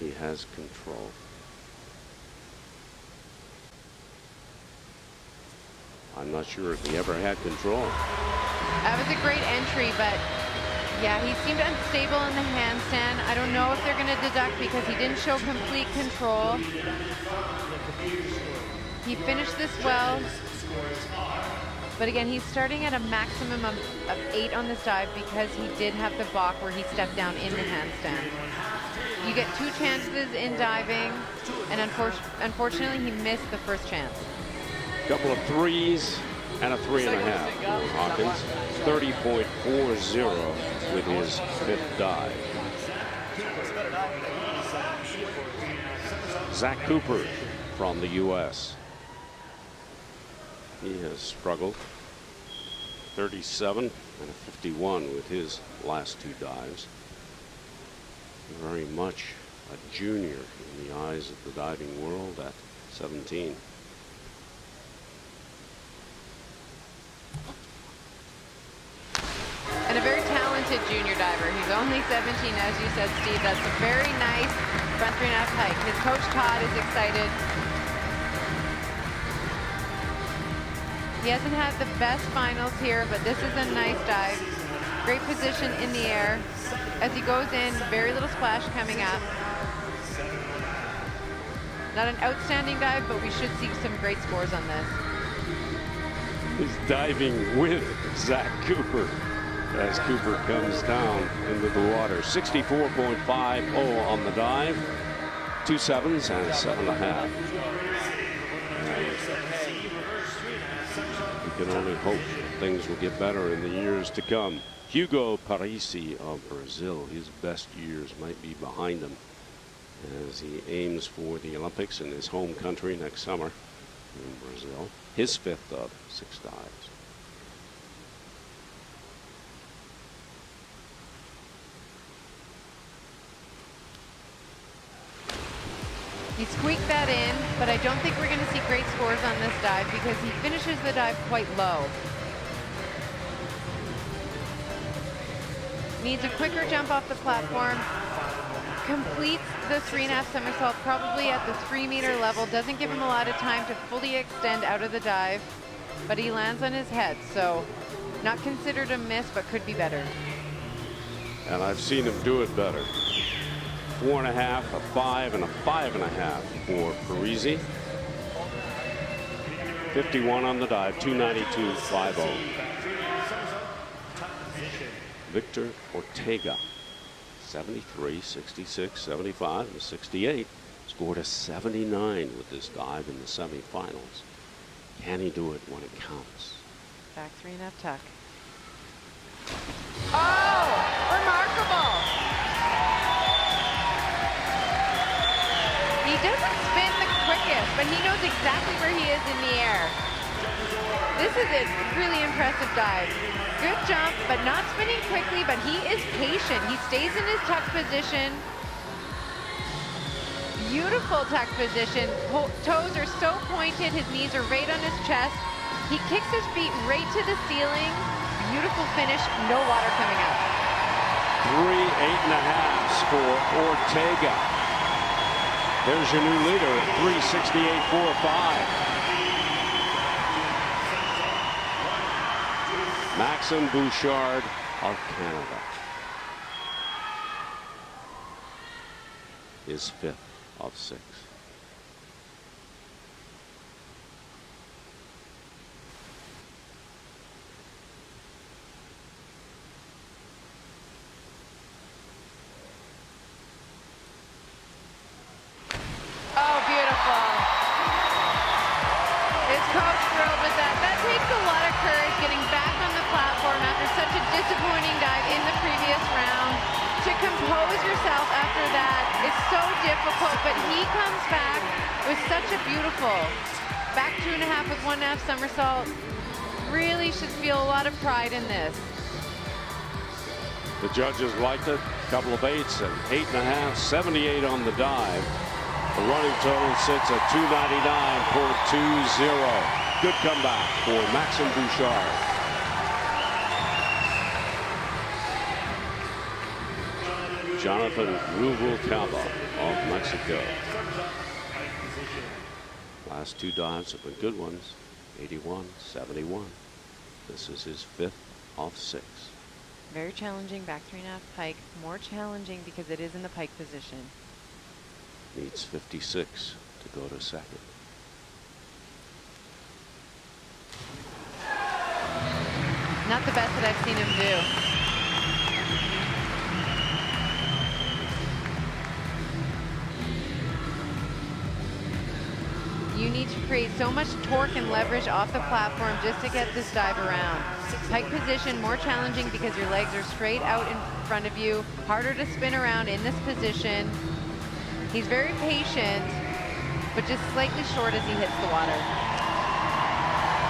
he has control. I'm not sure if he ever had control. That was a great entry, but yeah, he seemed unstable in the handstand. I don't know if they're going to deduct because he didn't show complete control. He finished this well, but again, he's starting at a maximum of 8 on this dive because he did have the balk where he stepped down in the handstand. You get 2 chances in diving, and unfortunately, he missed the first chance. Couple of 3s and a 3.5 for Hawkins. 30.40 with his 5th dive. Zach Cooper from the U.S. He has struggled. 37 and a 51 with his last 2 dives. Very much a junior in the eyes of the diving world at 17. And a very talented junior diver. He's only 17, as you said, Steve. That's a very nice front 3.5 hike. His coach, Todd, is excited. He hasn't had the best finals here, but this is a nice dive. Great position in the air. As he goes in, very little splash coming up. Not an outstanding dive, but we should see some great scores on this. He's diving with Zach Cooper as Cooper comes down into the water. 64.50 on the dive. 2 7s and a 7.5. We can only hope things will get better in the years to come. Hugo Parisi of Brazil, his best years might be behind him as he aims for the Olympics in his home country next summer in Brazil. His 5th of 6 dives. He squeaked that in, but I don't think we're going to see great scores on this dive because he finishes the dive quite low. Needs a quicker jump off the platform. completes the 3.5 somersault probably at the 3-meter level. Doesn't give him a lot of time to fully extend out of the dive, but he lands on his head. So not considered a miss, but could be better. And I've seen him do it better. 4.5, a 5, and a 5.5 for Parisi. 51 on the dive, 292.50. Victor Ortega, 73, 66, 75, and 68. Scored a 79 with this dive in the semifinals. Can he do it when it counts? Back 3.5 tuck. Oh, remarkable. He doesn't spin the quickest, but he knows exactly where he is in the air. This is a really impressive dive. Good jump, but not spinning quickly, but he is patient. He stays in his tuck position. Beautiful tuck position. Toes are so pointed, his knees are right on his chest. He kicks his feet right to the ceiling. Beautiful finish, no water coming out. 3 8.5s for Ortega. There's your new leader at 368.45. Masim Bouchard of Canada is 5th of 6. Oh, beautiful. His coach thrilled with that. That takes a lot of courage getting back on the platform after such a disappointing dive in the previous round. To compose yourself after that is so difficult, but he comes back with such a beautiful back 2.5 with 1.5 somersault. Really should feel a lot of pride in this. The judges liked it. Couple of 8s and 8.5, 78 on the dive. The running total sits at 299.20. Good comeback for Masim Bouchard. Jonathan Ruvalcaba of Mexico. Last 2 dives have been good ones. 81, 71. This is his 5th of 6. Very challenging back 3.5 pike. More challenging because it is in the pike position. Needs 56 to go to 2nd. Not the best that I've seen him do. You need to create so much torque and leverage off the platform just to get this dive around. Pike position, more challenging because your legs are straight out in front of you. Harder to spin around in this position. He's very patient, but just slightly short as he hits the water.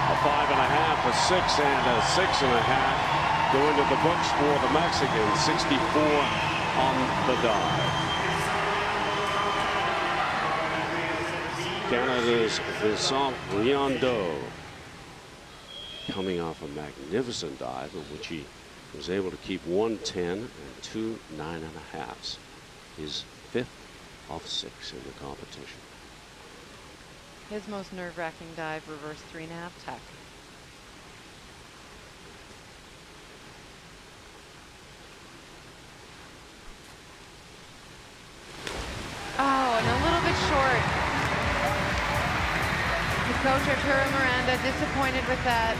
A 5.5, a 6, and a 6.5 go into the books for the Mexican. 64 on the dive. Canada's Vincent Reindeau coming off a magnificent dive in which he was able to keep 110 and 2 9.5s. His 5th of 6 in the competition. His most nerve-wracking dive, reverse 3.5 tuck. Oh, and a little bit short. The coach, Arturo Miranda, disappointed with that.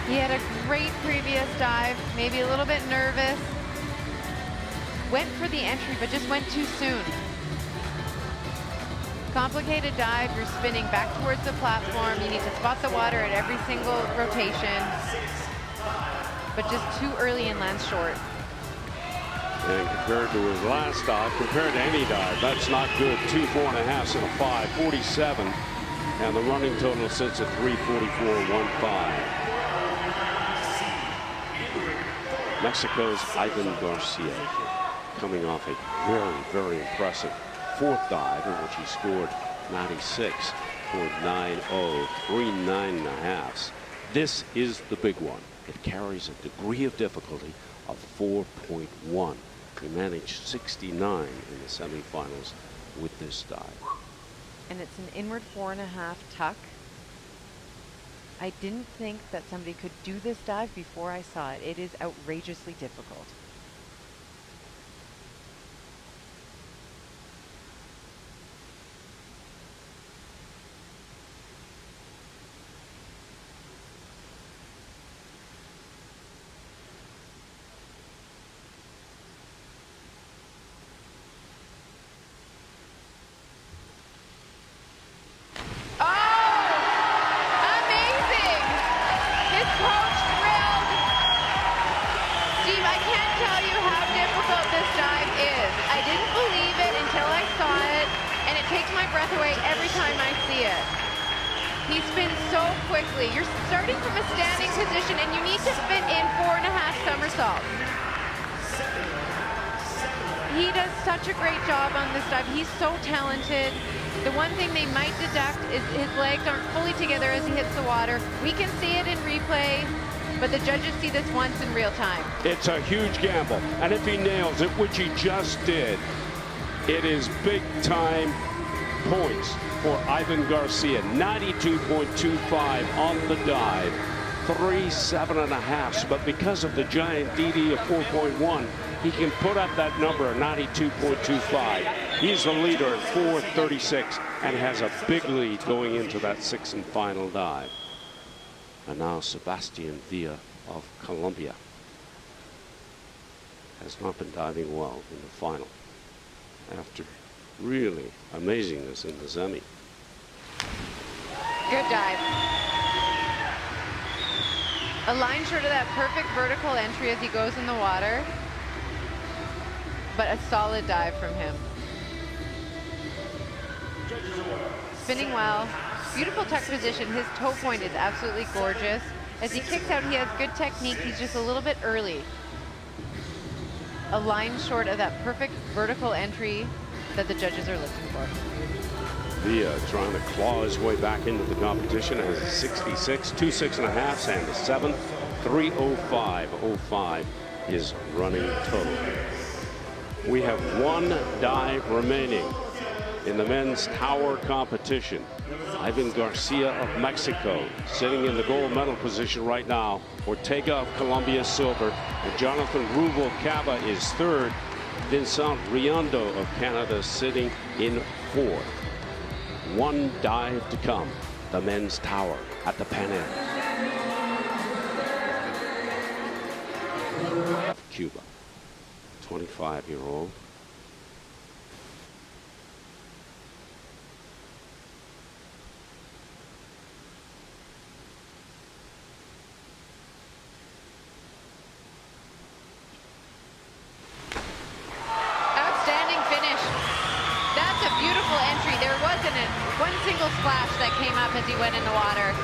He had a great previous dive, maybe a little bit nervous. Went for the entry, but just went too soon. Complicated dive, you're spinning back towards the platform. You need to spot the water at every single rotation, but just too early and lands short. And compared to his last dive, compared to any dive, that's not good. 2 4.5s and a 5, 47. And the running total sits at 344.15. Mexico's Ivan Garcia coming off a very, very impressive 4th dive in which he scored 96.90, 3 9.5s. This is the big one. It carries a degree of difficulty of 4.1. He managed 69 in the semifinals with this dive. And it's an inward 4.5 tuck. I didn't think that somebody could do this dive before I saw it. It is outrageously difficult. Away every time I see it. He spins so quickly. You're starting from a standing position and you need to fit in 4.5 somersaults. He does such a great job on this dive. He's so talented. The one thing they might deduct is his legs aren't fully together as he hits the water. We can see it in replay, but the judges see this once in real time. It's a huge gamble, and if he nails it, which he just did, it is big time points for Ivan Garcia. 92.25 on the dive, 3 7.5s, but because of the giant DD of 4.1, he can put up that number of 92.25. He's the leader at 4.36 and has a big lead going into that 6th and final dive. And now Sebastian Villa of Colombia has not been diving well in the final after really amazingness in the semi. Good dive. A line short of that perfect vertical entry as he goes in the water, but a solid dive from him. Spinning well, beautiful tuck position. His toe point is absolutely gorgeous. As he kicks out, he has good technique. He's just a little bit early. A line short of that perfect vertical entry that the judges are looking for. Villa trying to claw his way back into the competition as a 66, 2 6.5s, and the 7th, 3:05.05 is running total. We have one dive remaining in the men's tower competition. Ivan Garcia of Mexico sitting in the gold medal position right now. Ortega of Colombia silver, and Jonathan Ruvalcaba is 3rd. Vincent Reindeau of Canada sitting in 4th. One dive to come, the men's tower at the Pan Am. Cuba, 25-year-old. Splash that came up as he went in the water.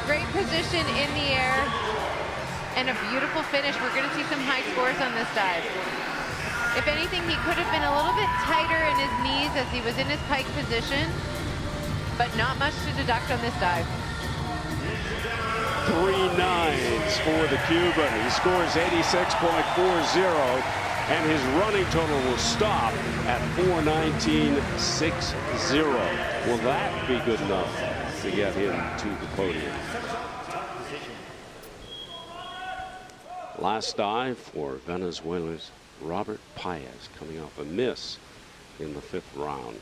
Great position in the air and a beautiful finish. We're going to see some high scores on this dive. If anything, he could have been a little bit tighter in his knees as he was in his pike position, but not much to deduct on this dive. 3 9s for the Cuban. He scores 86.40. And his running total will stop at 4:19.60. Will that be good enough to get him to the podium? Last dive for Venezuela's Robert Paez, coming off a miss in the 5th round.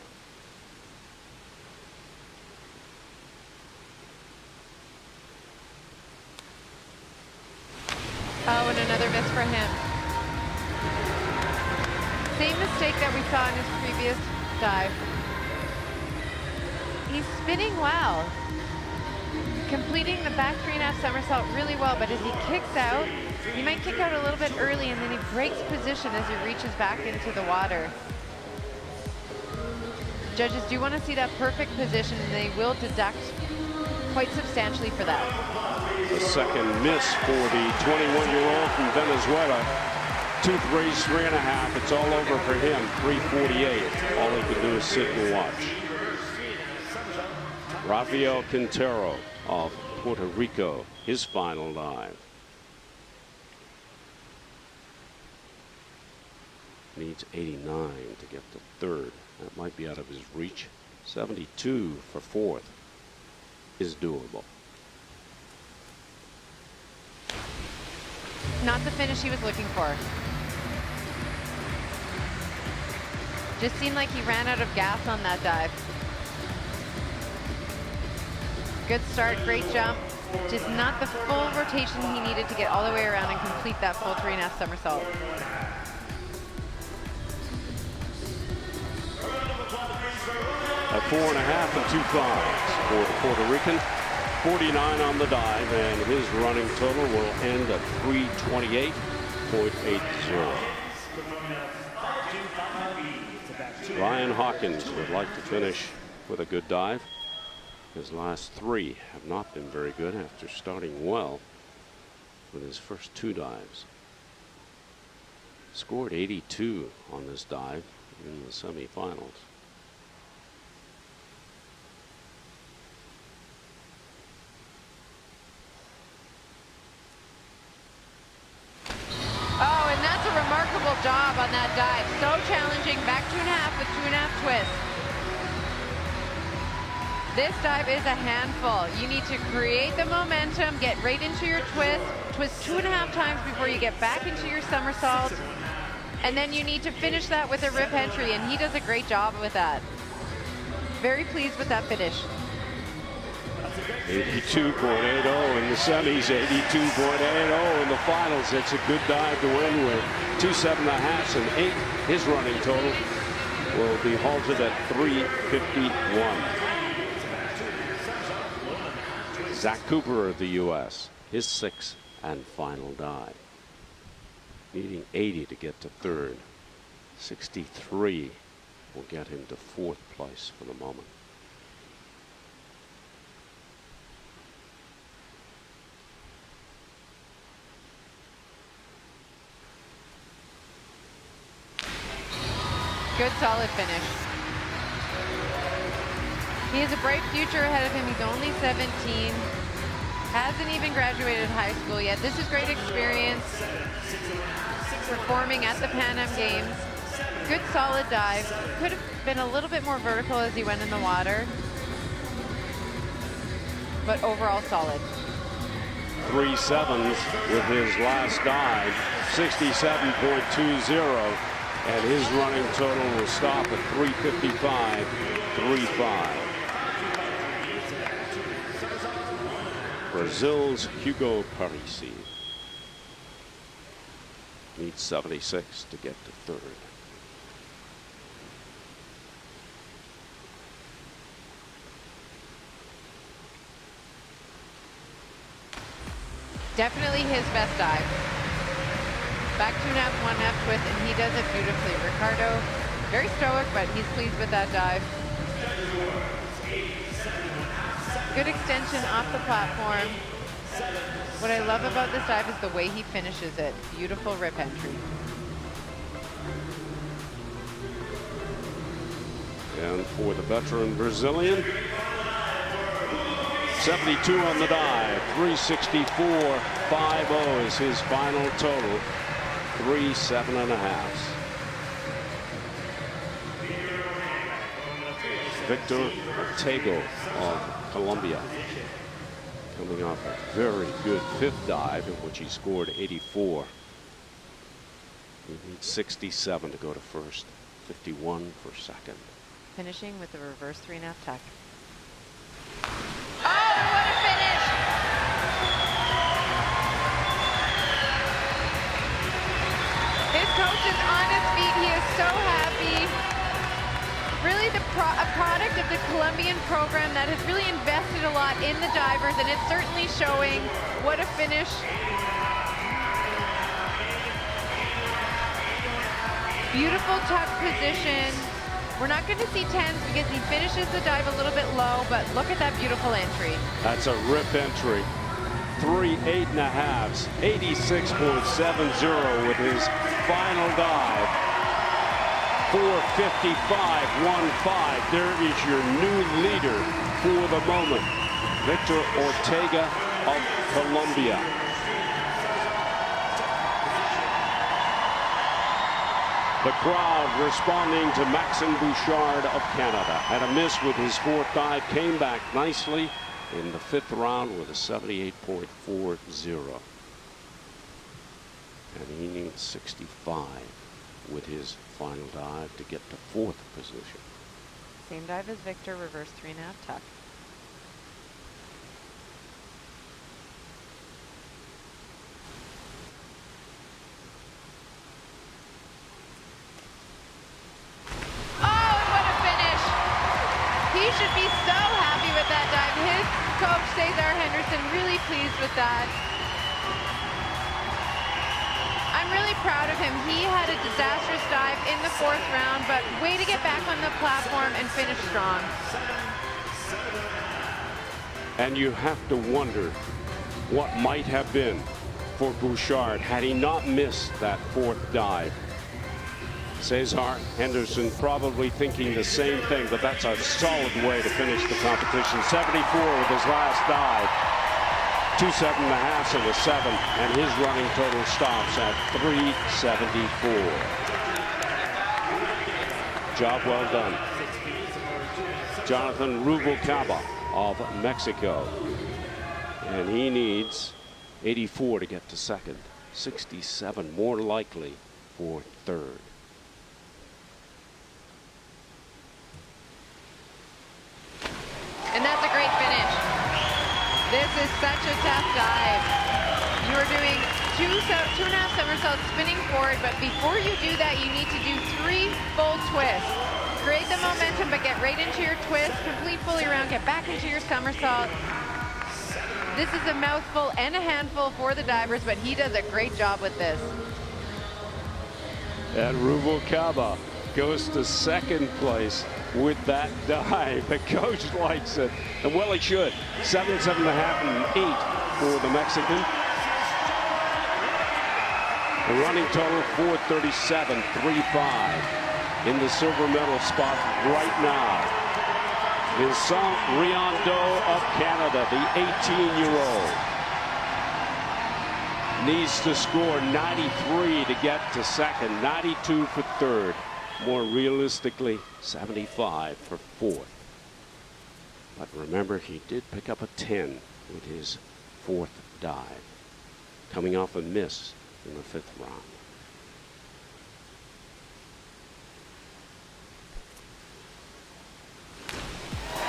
Oh, and another miss for him. Same mistake that we saw in his previous dive. He's spinning well, completing the back 3.5 somersault really well, but as he kicks out, he might kick out a little bit early and then he breaks position as he reaches back into the water. Judges do want to see that perfect position, and they will deduct quite substantially for that. The second miss for the 21-year-old from Venezuela. 2 3s, 3.5. It's all over for him. 3:48. All he can do is sit and watch. Rafael Quintero of Puerto Rico, his final dive. Needs 89 to get to third. That might be out of his reach. 72 for fourth is doable. Not the finish he was looking for. Just seemed like he ran out of gas on that dive. Good start, great jump. Just not the full rotation he needed to get all the way around and complete that full 3.5 somersault. A 4.5 and 2 5s for the Puerto Rican. 49 on the dive, and his running total will end at 328.80. Ryan Hawkins would like to finish with a good dive. His last 3 have not been very good after starting well with his first 2 dives. Scored 82 on this dive in the semifinals. Oh, and that's a remarkable job on that dive. So challenging, back 2.5 with 2.5 twists. This dive is a handful. You need to create the momentum, get right into your twist, twist 2.5 times before you get back into your somersault, and then you need to finish that with a rip entry, and he does a great job with that. Very pleased with that finish. 82.80 in the semis, 82.80 in the finals. It's a good dive to win with 2 7.5s and 8. His running total will be halted at 351. Zach Cooper of the U.S., his 6th and final dive. Needing 80 to get to third. 63 will get him to 4th place for the moment. Good solid finish. He has a bright future ahead of him. He's only 17. Hasn't even graduated high school yet. This is great experience. Performing at the Pan Am Games. Good solid dive. Could have been a little bit more vertical as he went in the water. But overall solid. 3 7s with his last dive. 67.20. And his running total will stop at 355.35. Brazil's Hugo Parisi needs 76 to get to third. Definitely his best dive. Back 2.5, 1.5 twist, and he does it beautifully. Ricardo, very stoic, but he's pleased with that dive. Good extension off the platform. What I love about this dive is the way he finishes it. Beautiful rip entry. And for the veteran Brazilian, 72 on the dive, 364.50 is his final total. 3 7.5s. Victor Ortega of Colombia, coming off a very good 5th dive in which he scored 84. He needs 67 to go to first, 51 for second. Finishing with the reverse 3.5 tuck. Oh, what a finish! His coach is on his feet. He is so happy. Really a product of the Colombian program that has really invested a lot in the divers, and it's certainly showing. What a finish. Beautiful tuck position. We're not going to see 10s because he finishes the dive a little bit low, but look at that beautiful entry. That's a rip entry. 3 8.5s, 86.70 with his final dive. 455.15. There is your new leader for the moment, Victor Ortega of Colombia. The crowd responding to Masim Bouchard of Canada. Had a miss with his fourth dive, came back nicely in the fifth round with a 78.40. And he needs 65 with his final dive to get to fourth position. Same dive as Victor, reverse 3.5 tuck. He should be so happy with that dive. His coach, Cesar Henderson, really pleased with that. I'm really proud of him. He had a disastrous dive in the fourth round, but way to get back on the platform and finish strong. And you have to wonder what might have been for Bouchard had he not missed that fourth dive. Cesar Henderson probably thinking the same thing, but that's a solid way to finish the competition. 74 with his last dive. 2 7.5 and a 7, and his running total stops at 374. Job well done. Jonathan Ruvalcaba of Mexico. And he needs 84 to get to second. 67 more likely for third. And that's a great finish. This is such a tough dive. You are doing 2.5 somersaults spinning forward, but before you do that, you need to do 3 full twists. Create the momentum, but get right into your twist, complete fully around, get back into your somersault. This is a mouthful and a handful for the divers, but he does a great job with this. And Ruvalcaba goes to second place with that dive. The coach likes it, and well, he should. 7, 7.5, and 8 for the Mexican. The running total 437.35 in the silver medal spot right now. Vincent Reindeau of Canada, the 18-year-old, needs to score 93 to get to second, 92 for third. More realistically, 75 for fourth. But remember, he did pick up a 10 with his fourth dive, coming off a miss in the fifth round.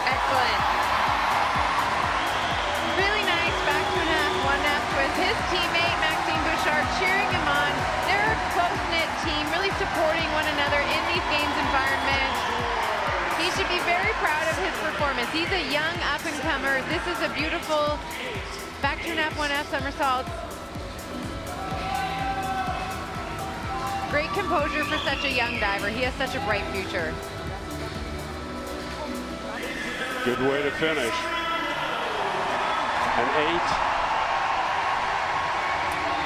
Excellent. Really nice back 2.5, 1.5 twist. His teammate, Masim Bouchard, cheering him on. They're a close-knit team, really supporting one another in these games environment. He should be very proud of his performance. He's a young up-and-comer. This is a beautiful back 2.5, 1.5 somersaults. Great composure for such a young diver. He has such a bright future. Good way to finish. An 8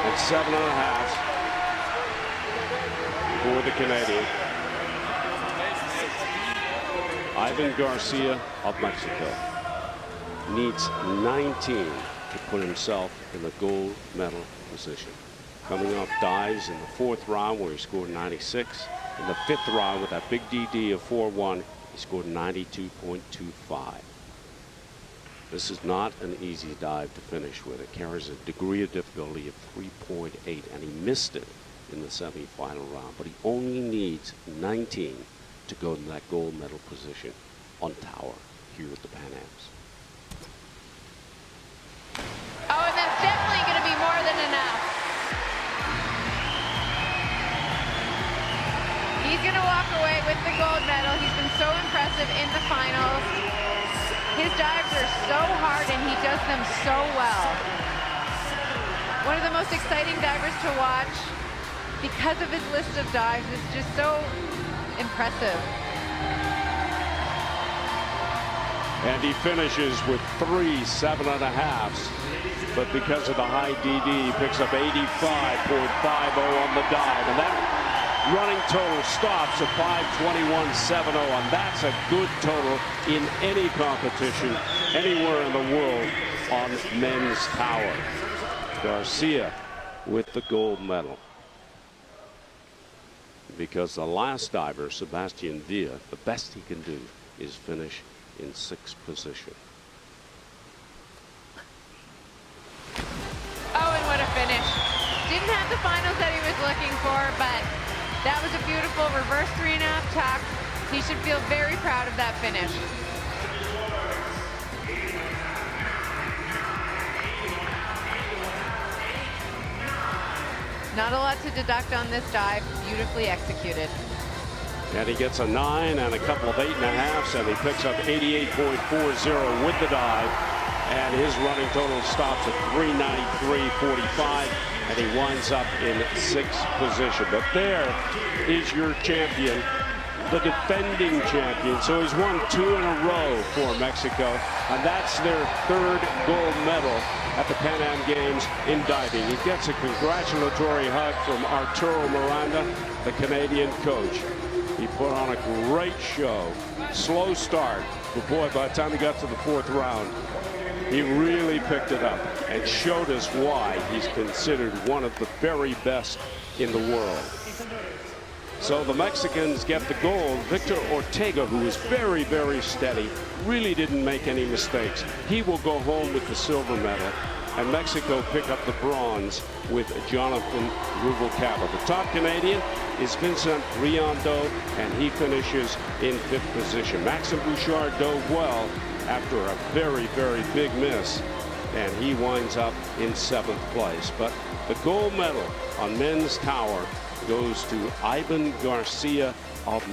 and 7.5 for the Canadian. Ivan Garcia of Mexico needs 19 to put himself in the gold medal position. Coming off dives in the fourth round where he scored 96. In the fifth round with that big DD of 4-1, he scored 92.25. This is not an easy dive to finish with. It carries a degree of difficulty of 3.8, and he missed it in the semi-final round, but he only needs 19 to go to that gold medal position on tower here at the Pan Ams. Oh, and that's definitely going to be more than enough. He's going to walk away with the gold medal. He's been so impressive in the finals. His dives are so hard, and he does them so well. One of the most exciting divers to watch because of his list of dives. It's just so impressive. And he finishes with 3 7.5s, but because of the high DD, he picks up 85.50 on the dive, and that running total stops at 521.70, and that's a good total in any competition anywhere in the world on men's tower. Garcia with the gold medal. because the last diver, Sebastian, the best he can do is finish in 6th position. Oh, and what a finish. Didn't have the finals that he was looking for, but that was a beautiful reverse 3.5 tuck. He should feel very proud of that finish. Not a lot to deduct on this dive. Beautifully executed. And he gets a 9 and a couple of 8.5s, and he picks up 88.40 with the dive. And his running total stops at 393.45, and he winds up in 6th position. But there is your champion, the defending champion. So he's won 2 in a row for Mexico, and that's their 3rd gold medal at the Pan Am Games in diving. He gets a congratulatory hug from Arturo Miranda, the Canadian coach. He put on a great show. Slow start, but boy, by the time he got to the 4th round, he really picked it up and showed us why he's considered one of the very best in the world. So the Mexicans get the gold. Victor Ortega, who is very, very steady, really didn't make any mistakes. He will go home with the silver medal, and Mexico pick up the bronze with Jonathan Ruvalcaba. The top Canadian is Vincent Reindeau, and he finishes in 5th position. Masim Bouchard dove well after a very, very big miss, and he winds up in 7th place. But the gold medal on men's tower goes to Ivan Garcia of